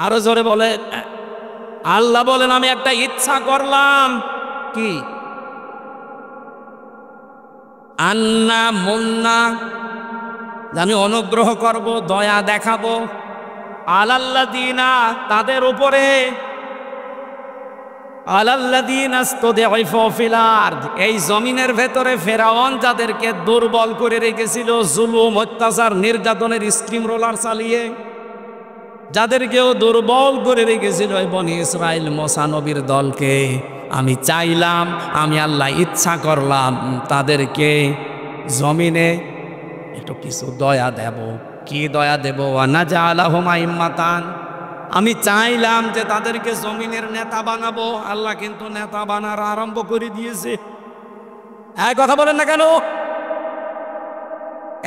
আরো জোরে বলে। আল্লাহ বলেন, আমি একটা ইচ্ছা করলাম। কি? আন্না মুন্না, আমি অনুগ্রহ করব, দয়া দেখাবো। আলাল্লাযীনা, তাদের উপরে। আলাল্লাযীনা ইসতুদঈফু ফিল আরদ, এই জমিনের ভেতরে ফেরাউন যাদেরকে দুর্বল করে রেখেছিল, জুলুম, অত্যাচার, নির্যাতনের স্টিম রোলার চালিয়ে যাদেরকেও দুর্বল করে রেখেছিল এই বনি ইসরাইল মুসা নবীর দলকে, আমি চাইলাম, আমি আল্লাহ ইচ্ছা করলাম তাদেরকে জমিনে একটু কিছু দয়া দেব। কি দয়া দেব? ওয়ানাজআলাহুম আইম্মাতান, আমি চাইলাম যে তাদেরকে জমিনের নেতা বানাবো। আল্লাহ কিন্তু নেতা বানার আরম্ভ করে দিয়েছে। এক কথা বলেন না কেন?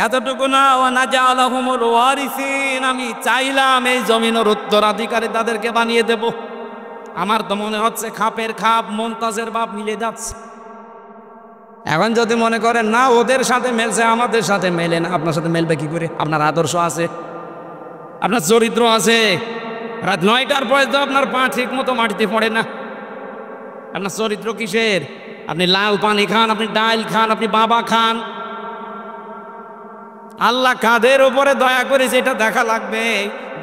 এতটুকু না, ওয়ানাজআলাহুমুল ওয়ারিসিন, আমি চাইলাম এই জমিনের উত্তরাধিকারী তাদেরকে বানিয়ে দেব। আমার তো মনে হচ্ছে খাপের খাপ মুমতাজের বাপ মিলে যাচ্ছে। এখন যদি মনে করেন না ওদের সাথে মেলছে, আমাদের সাথে মেলে না, আপনার সাথে মেলবে কি করে? আপনার আদর্শ আছে, আপনার চরিত্র আছে। রাত 9টার পরে তো আপনার পা ঠিক মতো মাটিতে পড়ে না। আপনার চরিত্র কিসের? আপনি লাল পানি খান, আপনি ডাল খান, আপনি বাবা খান। আল্লাহ কাদের উপরে দয়া করেছে এটা দেখা লাগবে।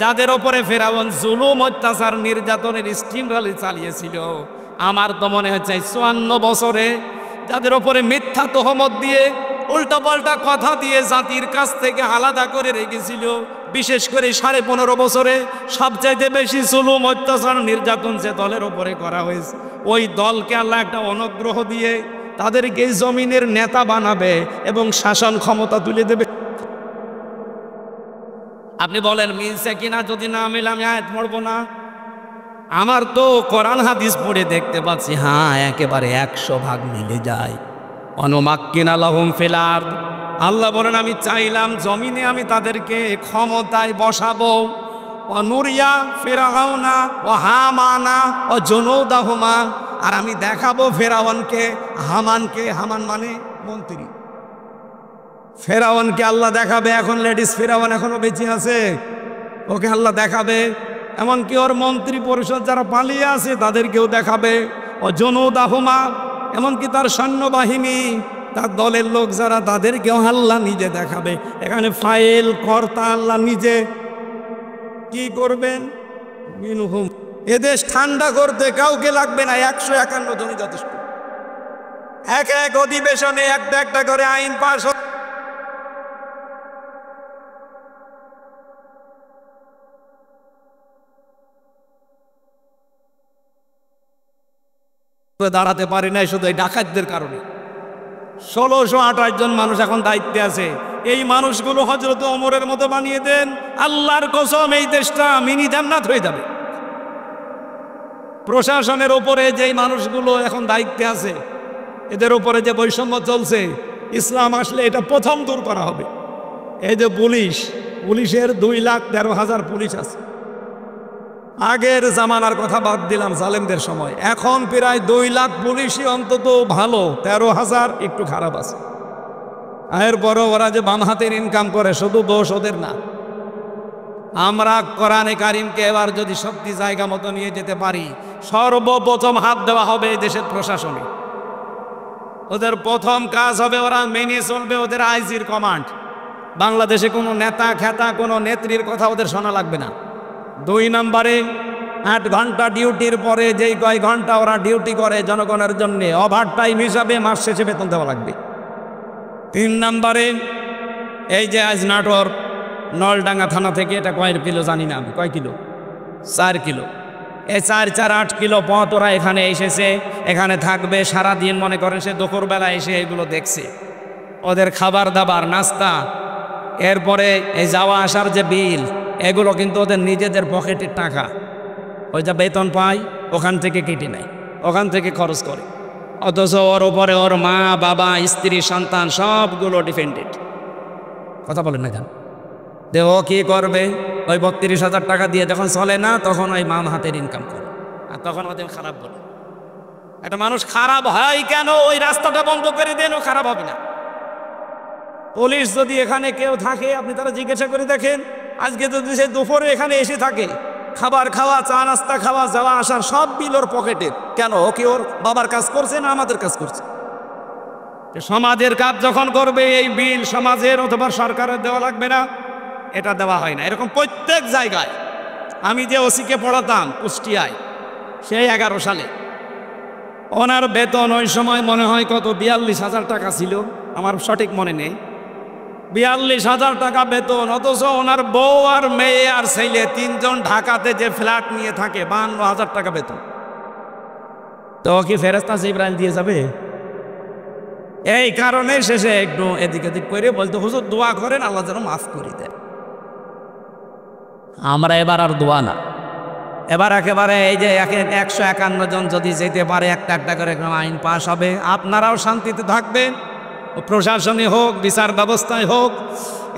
যাদের উপরে ফেরাউন জুলুম, অত্যাচার, নির্যাতনের স্টিম রোলার চালিয়েছিল, আমার তো মনে হচ্ছে 54 বছরে যাদের ওপরে মিথ্যা তহমত দিয়ে, উল্টাপাল্টা কথা দিয়ে জাতির কাছ থেকে আলাদা করে রেখেছিল, বিশেষ করে 15.5 বছরে সবচাইতে বেশি জুলুম, অত্যাচার, নির্যাতন যে দলের ওপরে করা হয়েছে, ওই দলকে আল্লাহ একটা অনুগ্রহ দিয়ে তাদেরকে জমিনের নেতা বানাবে এবং শাসন ক্ষমতা তুলে দেবে। আপনি বলেন মিলছে কিনা? যদি না মিলে আমি আয়াত পড়বো না। আমার তো কোরআন হাদিস পড়ে দেখতে পাচ্ছি, হ্যাঁ একেবারে 100% মিলে যায়। অনুমাক্কিনা লাহুম ফিল আরদ, আল্লাহ বলেন আমি চাইলাম জমিনে আমি তাদেরকে ক্ষমতায় বসাবো। অনুরিয়া ফিরআউনা ও হামানা ও জুনুদাহুমা, আর আমি দেখাবো ফেরাউনকে, হামানকে, হামান মানে মন্ত্রী, ফেরাউনকে আল্লাহ দেখাবে। এখন লেডিস ফেরাউন এখনো বেঁচে আছে, ওকে আল্লাহ দেখাবে। এমনকি ওর মন্ত্রী পরিষদ যারা পালিয়ে আছে তাদেরকেও দেখাবে। ও জুনুদাহুমা, এমনকি তার সৈন্যবাহিনী, তার দলের লোক যারা, তাদেরকেও আল্লাহ নিজে দেখাবে। এখানে ফাইল কর্তা আল্লাহ নিজে। কি করবেন? মিনহুম, এদেশ ঠান্ডা করতে কাউকে লাগবে না, 151 জনই যথেষ্ট। এক এক অধিবেশনে একটা একটা করে আইন পাশ দাঁড়াতে পারি নাই শুধু এই ডাকাতদের কারণে। 1628 জন মানুষ এখন দায়িত্বে আছে। এই মানুষগুলো হযরত ওমরের মতো বানিয়ে দেন, আল্লাহর কসম এই দেশটা মিনি জান্নাত হয়ে যাবে। প্রশাসনের ওপরে যেই মানুষগুলো এখন দায়িত্বে আছে, এদের উপরে যে বৈষম্য চলছে, ইসলাম আসলে এটা প্রথম দূর করা হবে। এই যে পুলিশের 2,13,000 পুলিশ আছে। আগের জামানার কথা বাদ দিলাম, জালেমদের সময়, এখন প্রায় 2 লাখ পুলিশই অন্তত ভালো, 13,000 একটু খারাপ আছে। এরপরও ওরা যে বাম হাতের ইনকাম করে, শুধু দোষ ওদের না। আমরা কোরআনে কারিমকে এবার যদি সত্যি জায়গা মতো নিয়ে যেতে পারি, সর্বপ্রথম হাত দেওয়া হবে এই দেশের প্রশাসনে। ওদের প্রথম কাজ হবে ওরা মেনে চলবে ওদের আইজির কমান্ড। বাংলাদেশে কোনো নেতা খেতা কোনো নেত্রীর কথা ওদের শোনা লাগবে না। 2 নম্বরে 8 ঘন্টা ডিউটির পরে যেই কয় ঘন্টা ওরা ডিউটি করে জনগণের জন্য, ওভার টাইম হিসাবে মাস শেষে বেতন দেওয়া লাগবে। 3 নম্বরে এই যে আজ নাটোর নলডাঙ্গা থানা থেকে, এটা কয় কিলো জানি না আমি, কয় কিলো, 4 কিলো, এই 4-8 কিলো পথ ওরা এখানে এসেছে, এখানে থাকবে সারাদিন। মনে করেন সে দুপুরবেলা এসে এগুলো দেখছে, ওদের খাবার দাবার নাস্তা, এরপরে এই যাওয়া আসার যে বিল, এগুলো কিন্তু ওদের নিজেদের পকেটের টাকা। ওই যা বেতন পায় ওখান থেকে কেটে নেয়, ওখান থেকে খরচ করে। অথচ ওর ওপরে ওর মা বাবা স্ত্রী সন্তান সবগুলো ডিপেন্ডেন্ট। কথা বলেন না কেন? যে ও কী করবে? ওই 32,000 টাকা দিয়ে যখন চলে না, তখন ওই মাম হাতের ইনকাম করে, আর তখন ওদের খারাপ বলে। একটা মানুষ খারাপ হয় কেন? ওই রাস্তাটা বন্ধ করে দেন, ও খারাপ হবে না। পুলিশ যদি এখানে কেউ থাকে, আপনি তারা জিজ্ঞাসা করে দেখেন, আজকে যদি সে দুপুরে এখানে এসে থাকে, খাবার খাওয়া, চা নাস্তা খাওয়া, যাওয়া আসার সব বিল ওর পকেটের। কেন? ও কি ওর বাবার কাজ করছে না আমাদের কাজ করছে? সমাজের কাজ যখন করবে, এই বিল সমাজের অথবা সরকারের দেওয়া লাগবে না, এটা দেওয়া হয় না। এরকম প্রত্যেক জায়গায়। আমি যে ওসিকে পড়াতাম কুষ্টিয়ায়, সেই 11 সালে, ওনার বেতন ওই সময় মনে হয় কত 42,000 টাকা ছিল, আমার সঠিক মনে নেই। 42,000 টাকা বেতন, অথচ ওনার বউ আর মেয়ে আর ছেলে 3 জন ঢাকাতে যে ফ্ল্যাট নিয়ে থাকে, 52,000 টাকা বেতন। তো কি ফেরেশতা জিবরাইল দিয়ে যাবে? এই কারণে শেষে একটু এদিক এদিক করে বলতে, হুজুর দোয়া করেন আল্লাহ যেন মাফ করে দেয়। আমরা এবার আর দোয়া না, এবার একেবারে এই যে 151 জন যদি যেতে পারে, একটা একটা করে আইন পাশ হবে, আপনারাও শান্তিতে থাকবেন। প্রশাসনে হোক, বিচার ব্যবস্থায় হোক,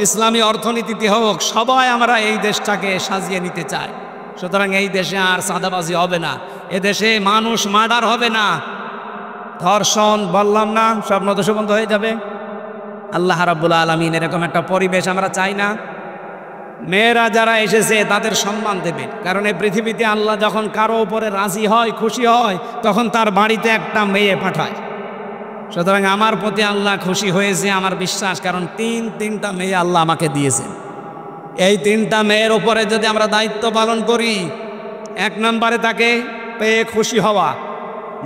ইসলামী অর্থনীতিতে হোক, সবাই আমরা এই দেশটাকে সাজিয়ে নিতে চাই। সুতরাং এই দেশে আর চাঁদাবাজি হবে না, এদেশে মানুষ মার্ডার হবে না, ধর্ষণ বললাম না, সব নদশো বন্ধ হয়ে যাবে। আল্লাহ রাব্বুল আলামিন এরকম একটা পরিবেশ আমরা চাই না। মেয়েরা যারা এসেছে তাদের সম্মান দেবে, কারণ এই পৃথিবীতে আল্লাহ যখন কারো উপরে রাজি হয়, খুশি হয়, তখন তার বাড়িতে একটা মেয়ে পাঠায়। সুতরাং আমার প্রতি আল্লাহ খুশি হয়েছে, আমার বিশ্বাস, কারণ 3টা মেয়ে আল্লাহ আমাকে দিয়েছে। এই 3টা মেয়ের উপরে যদি আমরা দায়িত্ব পালন করি, 1 নম্বরে তাকে পেয়ে খুশি হওয়া,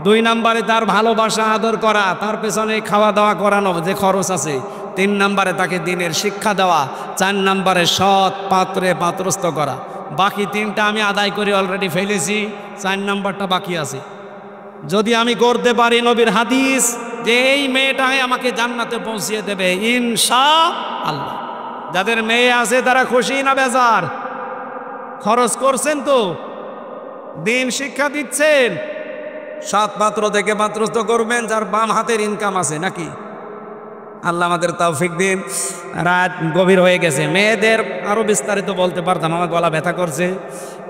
2 নম্বরে তার ভালোবাসা আদর করা, তার পেছনে খাওয়া দাওয়া করানো যে খরচ আছে, 3 নম্বরে তাকে দিনের শিক্ষা দেওয়া, 4 নম্বরে সৎ পাত্রে পাত্রস্থ করা। বাকি 3টা আমি আদায় করে অলরেডি ফেলেছি, 4 নম্বরটা বাকি আছে। যদি আমি করতে পারি, নবীর হাদিস যে এই মেয়েটাই আমাকে জান্নাতে পৌঁছিয়ে দেবে ইনশাআল্লাহ। যাদের মেয়ে আছে তারা খুশি না বেজার? খরচ করছেন তো, দিন শিক্ষা দিচ্ছেন, সৎ পাত্র থেকে পাত্রস্থ করবেন যার বাম হাতের ইনকাম আছে নাকি? আল্লাহ আমাদের তৌফিক দিন। রাত গভীর হয়ে গেছে, মেয়েদের আরো বিস্তারিত বলতে পারতাম, আমার গলা ব্যথা করছে।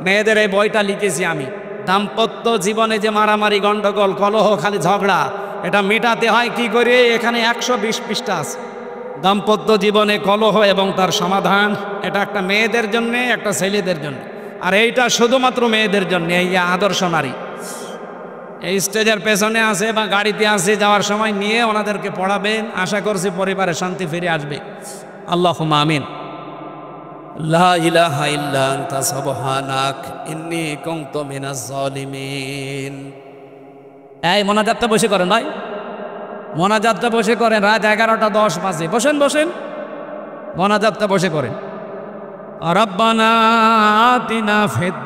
মেয়েদের এই বইটা লিখেছি আমি। দাম্পত্য জীবনে যে মারামারি, গন্ডগোল, কলহ, খালি ঝগড়া, এটা মেটাতে হয় কি করে? এখানে 120 পৃষ্ঠা আছে। দাম্পত্য জীবনে কলহ এবং তার সমাধান, এটা একটা মেয়েদের জন্য, একটা ছেলেদের জন্য, আর এইটা শুধুমাত্র মেয়েদের জন্য। এই আদর্শ নারী এই স্টেজের পেছনে আছে বা গাড়িতে আছে, যাওয়ার সময় নিয়ে ওনাদেরকে পড়াবেন। আশা করছি পরিবারে শান্তি ফিরে আসবে। আল্লাহুম্মা আমিন। লা ইলাহা ইল্লা আনতা সুবহানাক ইন্নী কুনতু মিনাজ জালিমিন। এই মোনাজাতটা বসে করেন ভাই, মোনাজাতটা বসে করেন। রাত 11:10 বাজে, বসেন বসেন, মোনাজাতটা বসে করেন। রব্বানা আতিনা ফিদ